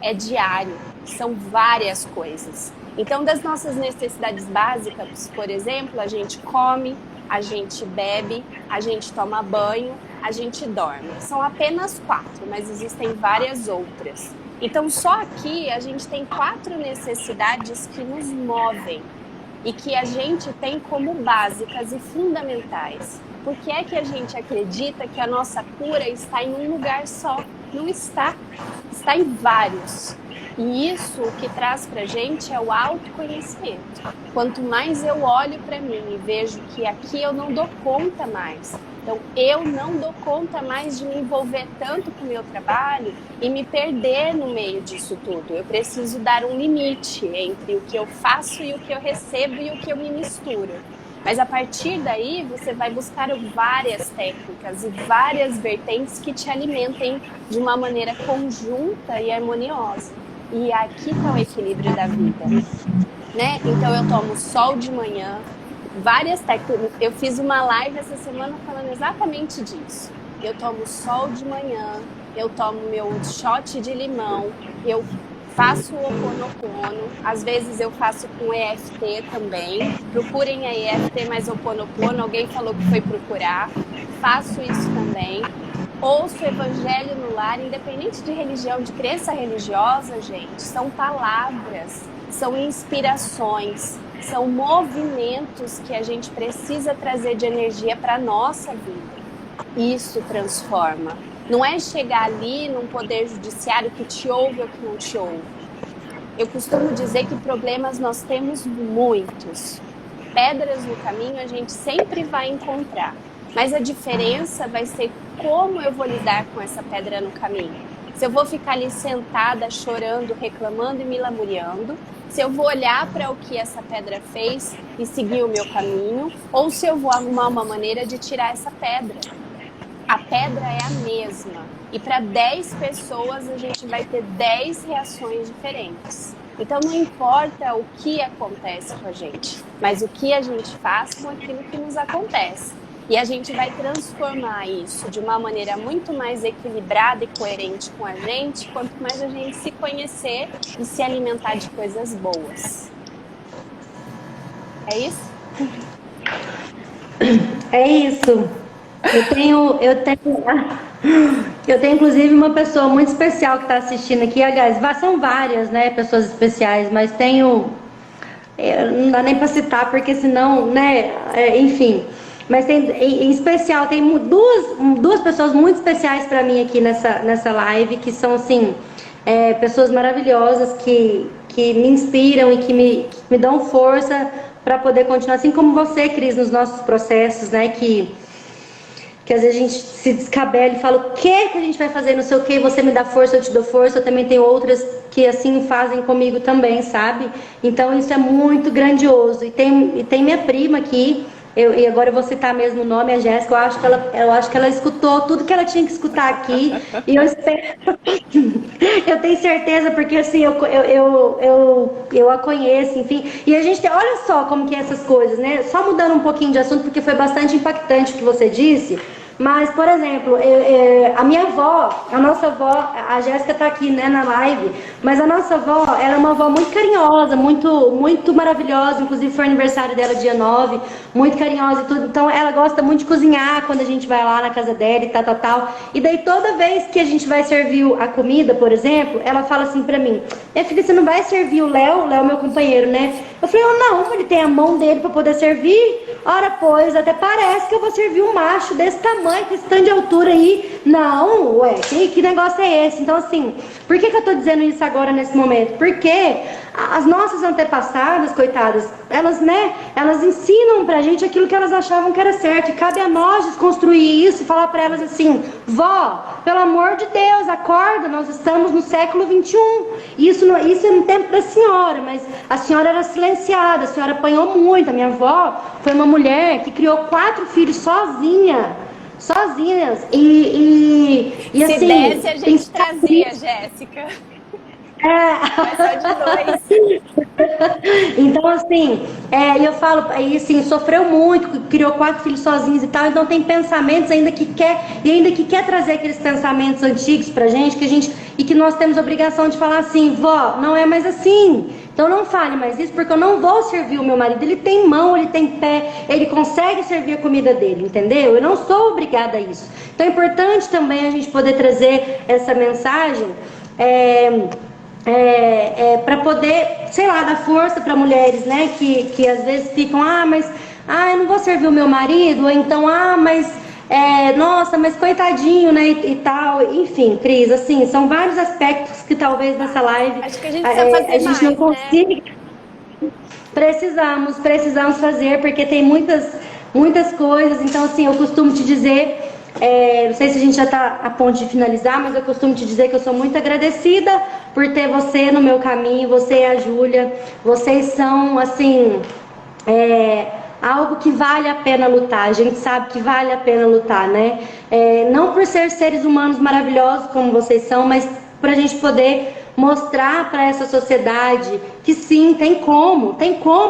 Speaker 1: é diário, são várias coisas. Então, das nossas necessidades básicas, por exemplo, a gente come, a gente bebe, a gente toma banho, a gente dorme. São apenas 4, mas existem várias outras. Então, só aqui a gente tem 4 necessidades que nos movem e que a gente tem como básicas e fundamentais. Por que é que a gente acredita que a nossa cura está em um lugar só? Não está. Está em vários. E isso o que traz pra gente é o autoconhecimento. Quanto mais eu olho para mim e vejo que aqui eu não dou conta mais, então eu não dou conta mais de me envolver tanto com o meu trabalho e me perder no meio disso tudo. Eu preciso dar um limite entre o que eu faço e o que eu recebo e o que eu me misturo. Mas a partir daí você vai buscar várias técnicas e várias vertentes que te alimentem de uma maneira conjunta e harmoniosa. E aqui está o equilíbrio da vida, né? Então eu tomo sol de manhã, várias técnicas. Eu fiz uma live essa semana falando exatamente disso. Eu tomo sol de manhã, eu tomo meu shot de limão, eu faço o Ho'oponopono, às vezes eu faço com EFT também. Procurem a EFT mais Ho'oponopono, alguém falou que foi procurar. Faço isso também. Ouço o evangelho no lar, independente de religião, de crença religiosa, gente, são palavras, são inspirações, são movimentos que a gente precisa trazer de energia para a nossa vida. Isso transforma. Não é chegar ali num poder judiciário que te ouve ou que não te ouve. Eu costumo dizer que problemas nós temos muitos. Pedras no caminho a gente sempre vai encontrar. Mas a diferença vai ser como eu vou lidar com essa pedra no caminho. Se eu vou ficar ali sentada, chorando, reclamando e me lamuriando, se eu vou olhar para o que essa pedra fez e seguir o meu caminho, ou se eu vou arrumar uma maneira de tirar essa pedra. A pedra é a mesma. E para 10 pessoas a gente vai ter 10 reações diferentes. Então não importa o que acontece com a gente, mas o que a gente faz com aquilo que nos acontece. E a gente vai transformar isso de uma maneira muito mais equilibrada e coerente com a gente, quanto mais a gente se conhecer e se alimentar de coisas boas. É isso?
Speaker 2: É isso. Eu tenho inclusive uma pessoa muito especial que está assistindo aqui. Aliás, são várias, né, pessoas especiais, mas tenho... Não dá nem para citar, porque senão, né, enfim... Mas em especial, tem duas pessoas muito especiais para mim aqui nessa live, que são, assim, pessoas maravilhosas que me inspiram e que me dão força para poder continuar, assim como você, Cris, nos nossos processos, né, que às vezes a gente se descabela e fala o que a gente vai fazer, não sei o que, você me dá força, eu te dou força. Eu também tenho outras que assim fazem comigo também, sabe? Então isso é muito grandioso. E tem minha prima aqui, e agora eu vou citar mesmo o nome, a Jéssica. Eu acho que ela escutou tudo que ela tinha que escutar aqui. E eu espero... eu tenho certeza, porque assim, eu a conheço, enfim. E a gente, olha só como que é essas coisas, né? Só mudando um pouquinho de assunto, porque foi bastante impactante o que você disse. Mas, por exemplo, a minha avó, a nossa avó, a Jéssica tá aqui, né, na live, mas a nossa avó, ela é uma avó muito carinhosa, muito, muito maravilhosa. Inclusive foi aniversário dela dia 9, muito carinhosa e tudo. Então ela gosta muito de cozinhar quando a gente vai lá na casa dela e tal. E daí toda vez que a gente vai servir a comida, por exemplo, ela fala assim pra mim: minha filha, você não vai servir o Léo, meu companheiro, né? Eu falei: não, ele tem a mão dele pra poder servir. Ora, pois, até parece que eu vou servir um macho desse tamanho mãe com esse tanto de altura aí. Não, ué, que negócio é esse? Então, assim, por que eu tô dizendo isso agora nesse momento? Porque as nossas antepassadas, coitadas, elas, né, elas ensinam pra gente aquilo que elas achavam que era certo. E cabe a nós desconstruir isso e falar pra elas assim, vó, pelo amor de Deus, acorda, nós estamos no século XXI. Isso é no tempo da senhora, mas a senhora era silenciada, a senhora apanhou muito. A minha avó foi uma mulher que criou 4 filhos sozinhas. E
Speaker 1: Se
Speaker 2: assim,
Speaker 1: desse, a gente trazia, Jéssica. Mas só de 2.
Speaker 2: Então, assim, eu falo, aí, assim, sofreu muito, criou 4 filhos sozinhos e tal, então tem pensamentos ainda que quer trazer aqueles pensamentos antigos pra gente, e que nós temos a obrigação de falar assim, vó, não é mais assim. Então não fale mais isso, porque eu não vou servir o meu marido. Ele tem mão, ele tem pé, ele consegue servir a comida dele, entendeu? Eu não sou obrigada a isso. Então é importante também a gente poder trazer essa mensagem para poder, sei lá, dar força para mulheres, né? Que às vezes ficam, eu não vou servir o meu marido, ou então, nossa, mas coitadinho, né? E tal. Enfim, Cris, assim, são vários aspectos que talvez nessa live
Speaker 1: acho que a gente precisa fazer
Speaker 2: a gente
Speaker 1: mais,
Speaker 2: não consiga. Né? Precisamos fazer, porque tem muitas coisas. Então, assim, eu costumo te dizer, não sei se a gente já está a ponto de finalizar, mas eu costumo te dizer que eu sou muito agradecida por ter você no meu caminho, você e a Júlia. Vocês são, assim, algo que vale a pena lutar. A gente sabe que vale a pena lutar, né? Não por ser seres humanos maravilhosos como vocês são, mas para a gente poder mostrar para essa sociedade que sim, tem como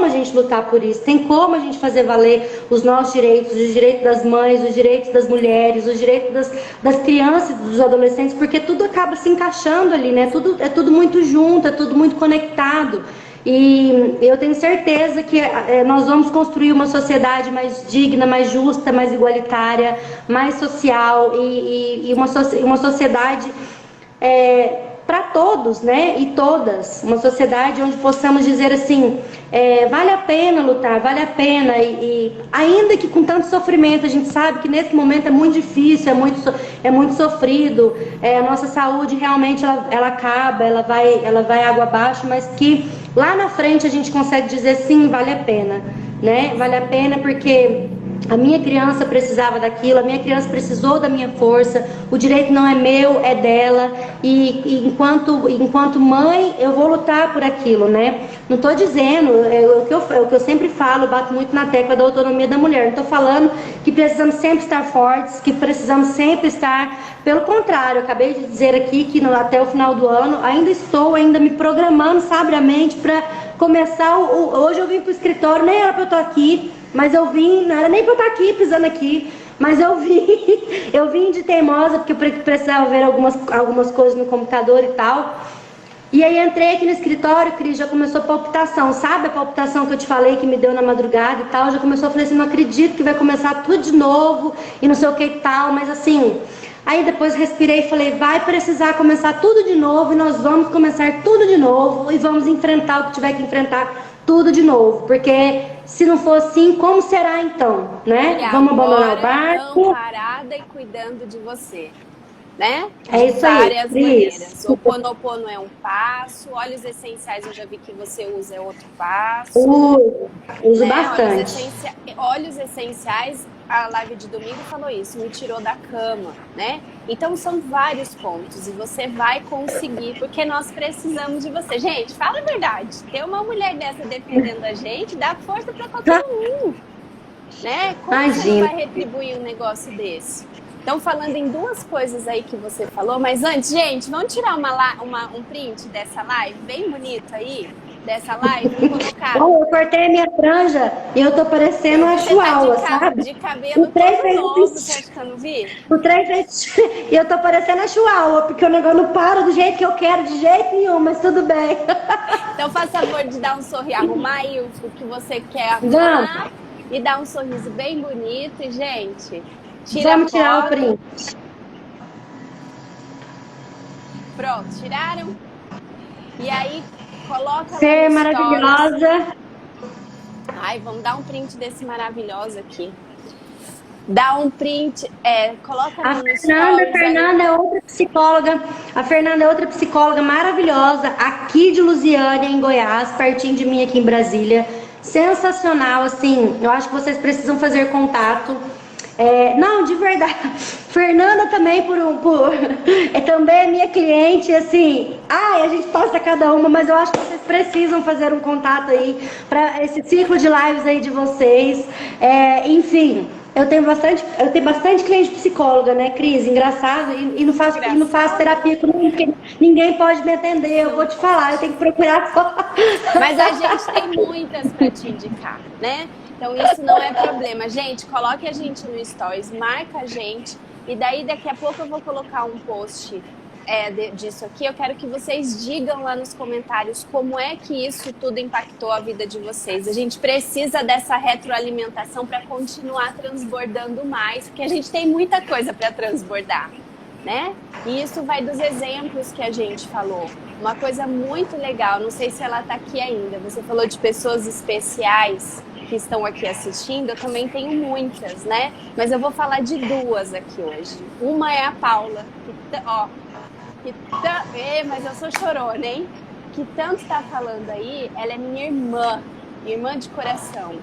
Speaker 2: a gente lutar por isso, tem como a gente fazer valer os nossos direitos, os direitos das mães, os direitos das mulheres, os direitos das crianças e dos adolescentes, porque tudo acaba se encaixando ali, né? É tudo muito junto, é tudo muito conectado. E eu tenho certeza que nós vamos construir uma sociedade mais digna, mais justa, mais igualitária, mais social e uma sociedade para todos, né? E todas. Uma sociedade onde possamos dizer assim, vale a pena lutar, vale a pena. E ainda que com tanto sofrimento, a gente sabe que nesse momento é muito difícil, é muito sofrido. A nossa saúde realmente ela acaba, ela vai água abaixo, mas que lá na frente a gente consegue dizer sim, vale a pena, né? Vale a pena porque a minha criança precisava daquilo, a minha criança precisou da minha força, o direito não é meu, é dela, e enquanto mãe eu vou lutar por aquilo, né? Não estou dizendo, o que eu sempre falo, bato muito na tecla da autonomia da mulher, não estou falando que precisamos sempre estar fortes, que precisamos sempre estar, pelo contrário, eu acabei de dizer aqui que até o final do ano estou me programando sabiamente para começar, hoje eu vim para o escritório, nem era para eu estar aqui, mas eu vim, não era nem pra eu estar aqui, pisando aqui, mas eu vim de teimosa, porque eu precisava ver algumas coisas no computador e tal. E aí entrei aqui no escritório, Cris, já começou a palpitação, sabe a palpitação que eu te falei que me deu na madrugada e tal? Já começou, eu falei assim, não acredito que vai começar tudo de novo e não sei o que e tal, mas assim... Aí depois respirei e falei, vai precisar começar tudo de novo e nós vamos começar tudo de novo e vamos enfrentar o que tiver que enfrentar tudo de novo, porque se não for assim, como será então, né? Vamos abandonar o barco.
Speaker 1: Amparada e cuidando de você, né?
Speaker 2: É isso aí.
Speaker 1: Várias maneiras. O Ho'oponopono é um passo, óleos essenciais eu já vi que você usa, é outro passo.
Speaker 2: Uso bastante.
Speaker 1: Óleos essenciais, a live de domingo falou isso, me tirou da cama, né? Então são vários pontos e você vai conseguir, porque nós precisamos de você. Gente, fala a verdade, ter uma mulher dessa defendendo a gente dá força para qualquer um, né? Como você não vai retribuir um negócio desse? Então, falando em 2 coisas aí que você falou, mas antes, gente, vamos tirar um print dessa live, bem bonito aí, dessa live, vou colocar.
Speaker 2: Eu cortei a minha franja e eu tô parecendo uma chihuahua, sabe?
Speaker 1: De cabelo todo novo, você acha que eu não vi?
Speaker 2: O trem fez... E eu tô parecendo a chihuahua, porque o negócio não para do jeito que eu quero, de jeito nenhum, mas tudo bem.
Speaker 1: Então, faz favor de dar um sorriso, arrumar aí o que você quer arrumar e dar um sorriso bem bonito. E, gente...
Speaker 2: Vamos tirar o print.
Speaker 1: Pronto, tiraram? E aí, coloca
Speaker 2: Você é maravilhosa.
Speaker 1: Ai, vamos dar um print desse maravilhoso aqui. Dá um print, coloca
Speaker 2: A
Speaker 1: no
Speaker 2: Fernanda é outra psicóloga. A Fernanda é outra psicóloga maravilhosa, aqui de Lusiânia, em Goiás, pertinho de mim aqui em Brasília. Sensacional, assim. Eu acho que vocês precisam fazer contato. Não, de verdade. Fernanda também também é minha cliente, assim. A gente passa cada uma, mas eu acho que vocês precisam fazer um contato aí para esse ciclo de lives aí de vocês. Enfim. Eu tenho bastante cliente psicóloga, né, Cris? Engraçado, e não faço terapia com ninguém, porque ninguém pode me atender. Eu vou te falar, eu tenho que procurar só.
Speaker 1: Mas a gente tem muitas para te indicar, né? Então isso não é problema. Gente, coloque a gente no Stories, marca a gente, e daí daqui a pouco eu vou colocar um post disso aqui. Eu quero que vocês digam lá nos comentários como é que isso tudo impactou a vida de vocês. A gente precisa dessa retroalimentação para continuar transbordando mais, porque a gente tem muita coisa para transbordar, né? E isso vai dos exemplos que a gente falou. Uma coisa muito legal, não sei se ela está aqui ainda, você falou de pessoas especiais que estão aqui assistindo, eu também tenho muitas, né? Mas eu vou falar de duas aqui hoje. Uma é a Paula, mas eu sou chorona, hein? Que tanto tá falando aí, ela é minha irmã de coração.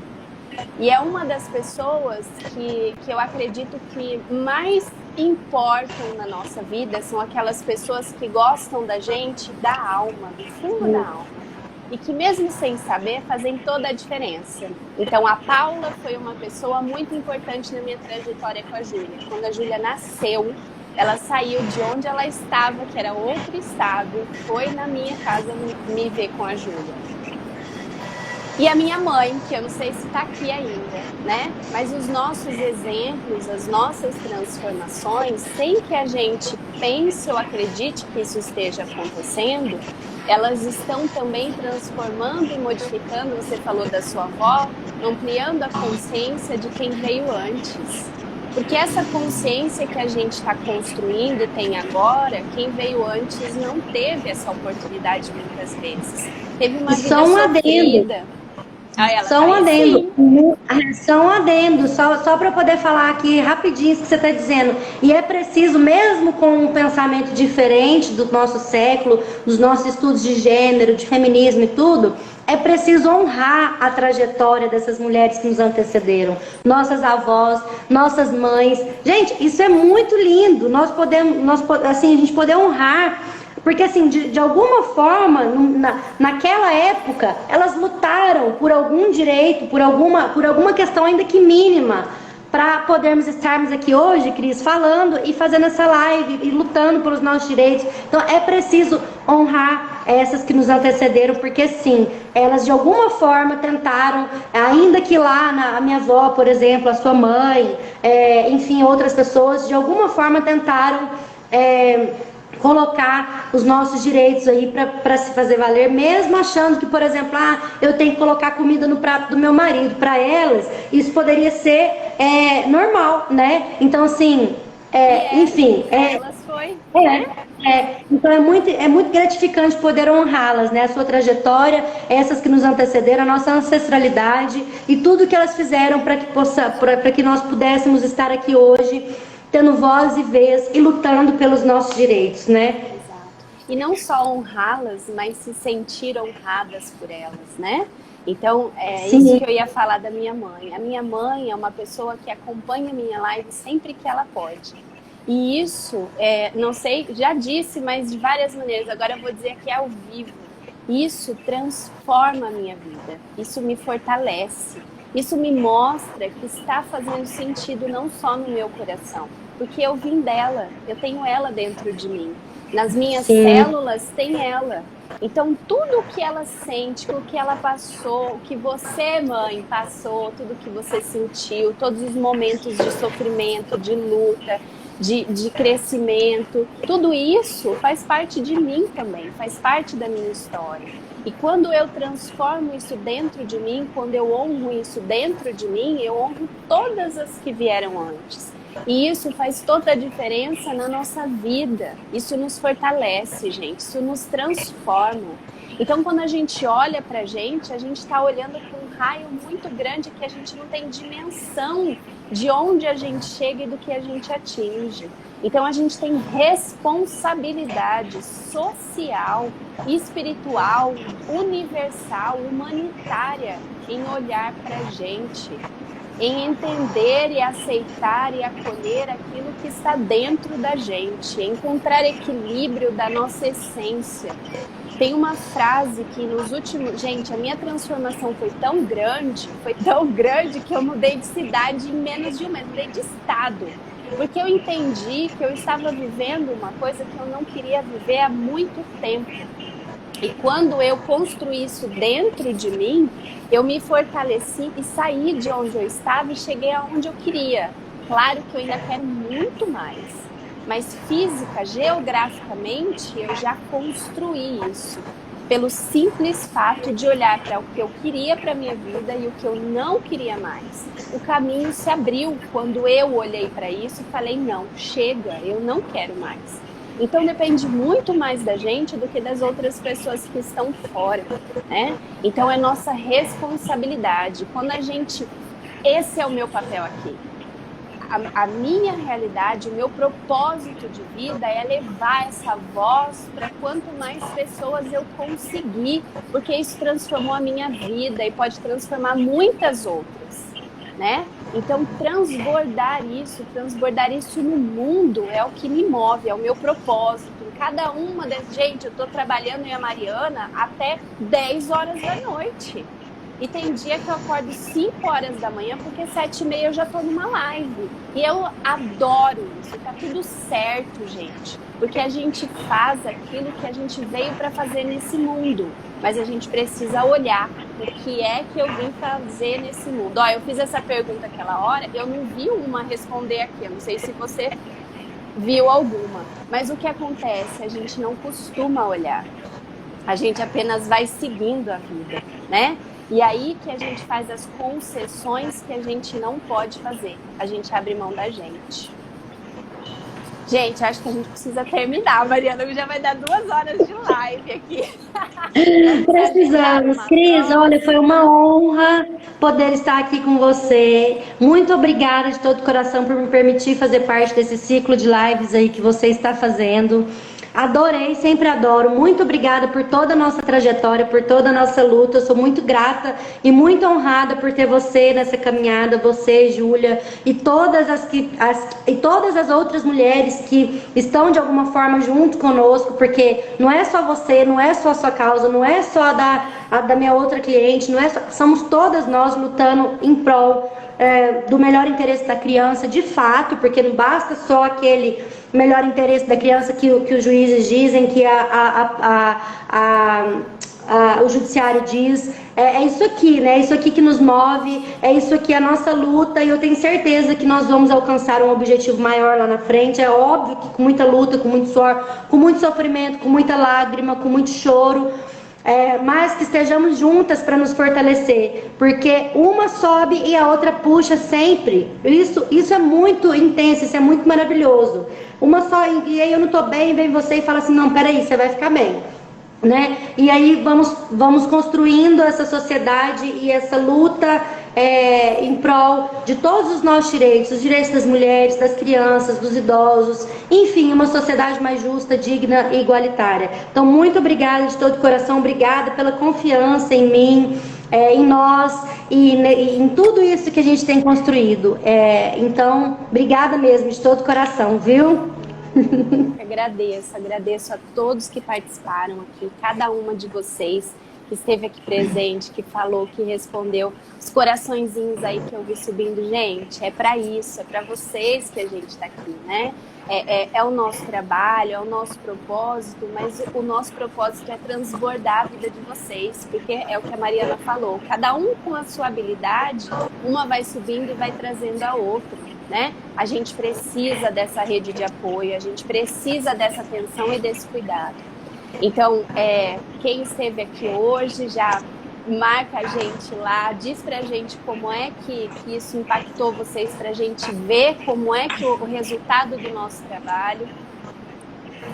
Speaker 1: E é uma das pessoas que eu acredito que mais importam na nossa vida, são aquelas pessoas que gostam da gente da alma, do fundo da alma. E que mesmo sem saber, fazem toda a diferença. Então a Paula foi uma pessoa muito importante na minha trajetória com a Júlia. Quando a Júlia nasceu, ela saiu de onde ela estava, que era outro estado, foi na minha casa me ver com a Júlia. E a minha mãe, que eu não sei se está aqui ainda, né? Mas os nossos exemplos, as nossas transformações, sem que a gente pense ou acredite que isso esteja acontecendo, elas estão também transformando e modificando, você falou da sua avó, ampliando a consciência de quem veio antes. Porque essa consciência que a gente está construindo e tem agora, quem veio antes não teve essa oportunidade muitas vezes. Teve uma vida sofrida.
Speaker 2: Só um adendo, só para poder falar aqui rapidinho isso que você está dizendo. E é preciso, mesmo com um pensamento diferente do nosso século, dos nossos estudos de gênero, de feminismo e tudo, é preciso honrar a trajetória dessas mulheres que nos antecederam, nossas avós, nossas mães. Gente, isso é muito lindo. A gente poder honrar. Porque, assim, de alguma forma, naquela época, elas lutaram por algum direito, por alguma questão ainda que mínima, para podermos estarmos aqui hoje, Cris, falando e fazendo essa live e lutando pelos nossos direitos. Então, é preciso honrar essas que nos antecederam, porque, sim, elas de alguma forma tentaram, ainda que lá a minha avó, por exemplo, a sua mãe, enfim, outras pessoas, de alguma forma tentaram colocar os nossos direitos aí para se fazer valer, mesmo achando que, por exemplo, eu tenho que colocar comida no prato do meu marido. Para elas, isso poderia ser normal, né? Então, assim, enfim.
Speaker 1: Elas foi.
Speaker 2: Então é muito gratificante poder honrá-las, né? A sua trajetória, essas que nos antecederam, a nossa ancestralidade e tudo que elas fizeram para que nós pudéssemos estar aqui hoje, tendo voz e vez e lutando pelos nossos direitos, né?
Speaker 1: Exato. E não só honrá-las, mas se sentir honradas por elas, né? Então, isso que eu ia falar da minha mãe. A minha mãe é uma pessoa que acompanha a minha live sempre que ela pode. E isso, não sei, já disse, mas de várias maneiras, agora eu vou dizer aqui ao vivo. Isso transforma a minha vida, isso me fortalece. Isso me mostra que está fazendo sentido não só no meu coração, porque eu vim dela, eu tenho ela dentro de mim. Nas minhas células tem ela. Então tudo o que ela sente, o que ela passou, o que você, mãe, passou, tudo que você sentiu, todos os momentos de sofrimento, de luta, de crescimento, tudo isso faz parte de mim também, faz parte da minha história. E quando eu transformo isso dentro de mim, quando eu honro isso dentro de mim, eu honro todas as que vieram antes. E isso faz toda a diferença na nossa vida. Isso nos fortalece, gente. Isso nos transforma. Então, quando a gente olha pra gente, a gente está olhando com um raio muito grande que a gente não tem dimensão de onde a gente chega e do que a gente atinge. Então a gente tem responsabilidade social, espiritual, universal, humanitária em olhar para a gente, em entender e aceitar e acolher aquilo que está dentro da gente, encontrar equilíbrio da nossa essência. Tem uma frase que nos últimos... Gente, a minha transformação foi tão grande que eu mudei de cidade em menos de um mês, mudei de estado. Porque eu entendi que eu estava vivendo uma coisa que eu não queria viver há muito tempo. E quando eu construí isso dentro de mim, eu me fortaleci e saí de onde eu estava e cheguei aonde eu queria. Claro que eu ainda quero muito mais, mas física, geograficamente, eu já construí isso. Pelo simples fato de olhar para o que eu queria para a minha vida e o que eu não queria mais. O caminho se abriu quando eu olhei para isso e falei, não, chega, eu não quero mais. Então depende muito mais da gente do que das outras pessoas que estão fora, né? Então é nossa responsabilidade. Quando a gente... Esse é o meu papel aqui. A minha realidade, o meu propósito de vida é levar essa voz para quanto mais pessoas eu conseguir, porque isso transformou a minha vida e pode transformar muitas outras, né? Então transbordar isso no mundo é o que me move, é o meu propósito. Em cada uma das... Gente, eu estou trabalhando em a Mariana até 10 horas da noite. E tem dia que eu acordo 5 horas da manhã, porque 7h30 eu já tô numa live. E eu adoro isso, tá tudo certo, gente. Porque a gente faz aquilo que a gente veio para fazer nesse mundo. Mas a gente precisa olhar o que é que eu vim fazer nesse mundo. Ó, eu fiz essa pergunta aquela hora, eu não vi uma responder aqui. Eu não sei se você viu alguma. Mas o que acontece? A gente não costuma olhar. A gente apenas vai seguindo a vida, né? E aí que a gente faz as concessões que a gente não pode fazer. A gente abre mão da gente. Gente, acho que a gente precisa terminar, Mariana, já vai dar 2 horas de live aqui.
Speaker 2: Precisamos, Cris, olha, foi uma honra poder estar aqui com você. Muito obrigada de todo o coração por me permitir fazer parte desse ciclo de lives aí que você está fazendo. Adorei, sempre adoro. Muito obrigada por toda a nossa trajetória, por toda a nossa luta. Eu sou muito grata e muito honrada por ter você nessa caminhada, você, Júlia, e todas as outras mulheres que estão de alguma forma junto conosco, porque não é só você, não é só a sua causa, não é só a da minha outra cliente, não é só, somos todas nós lutando em prol do melhor interesse da criança, de fato, porque não basta só aquele melhor interesse da criança que os juízes dizem, que o judiciário diz. É isso aqui, né? É isso aqui que nos move, é isso aqui a nossa luta, e eu tenho certeza que nós vamos alcançar um objetivo maior lá na frente. É óbvio que com muita luta, com muito suor, com muito sofrimento, com muita lágrima, com muito choro, mas que estejamos juntas para nos fortalecer, porque uma sobe e a outra puxa sempre. Isso é muito intenso, isso é muito maravilhoso. Uma só, e aí eu não tô bem, vem você e fala assim, não, peraí, você vai ficar bem, né? E aí vamos construindo essa sociedade e essa luta em prol de todos os nossos direitos, os direitos das mulheres, das crianças, dos idosos, enfim, uma sociedade mais justa, digna e igualitária. Então, muito obrigada de todo o coração, obrigada pela confiança em mim, em nós e em tudo isso que a gente tem construído. Então, obrigada mesmo, de todo o coração, viu?
Speaker 1: Agradeço a todos que participaram aqui, cada uma de vocês que esteve aqui presente, que falou, que respondeu, os coraçõezinhos aí que eu vi subindo. Gente, é para isso, é para vocês que a gente está aqui, né? É o nosso trabalho, é o nosso propósito, mas o nosso propósito é transbordar a vida de vocês, porque é o que a Mariana falou, cada um com a sua habilidade, uma vai subindo e vai trazendo a outra, né? A gente precisa dessa rede de apoio, a gente precisa dessa atenção e desse cuidado. Então, quem esteve aqui hoje já marca a gente lá, diz pra gente como é que isso impactou vocês, pra gente ver como é que o resultado do nosso trabalho.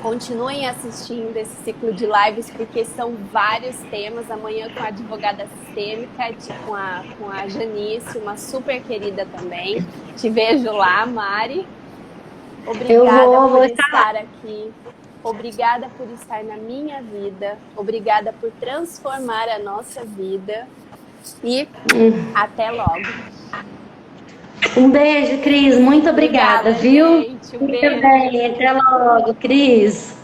Speaker 1: Continuem assistindo esse ciclo de lives, porque são vários temas. Amanhã com a advogada sistêmica, com a Janice, uma super querida também. Te vejo lá, Mari. Obrigada por estar aqui. Obrigada por estar na minha vida. Obrigada por transformar a nossa vida. E até logo.
Speaker 2: Um beijo, Cris. Muito obrigada, viu?
Speaker 1: Gente. Um
Speaker 2: Fica
Speaker 1: beijo.
Speaker 2: bem. Até logo, Cris.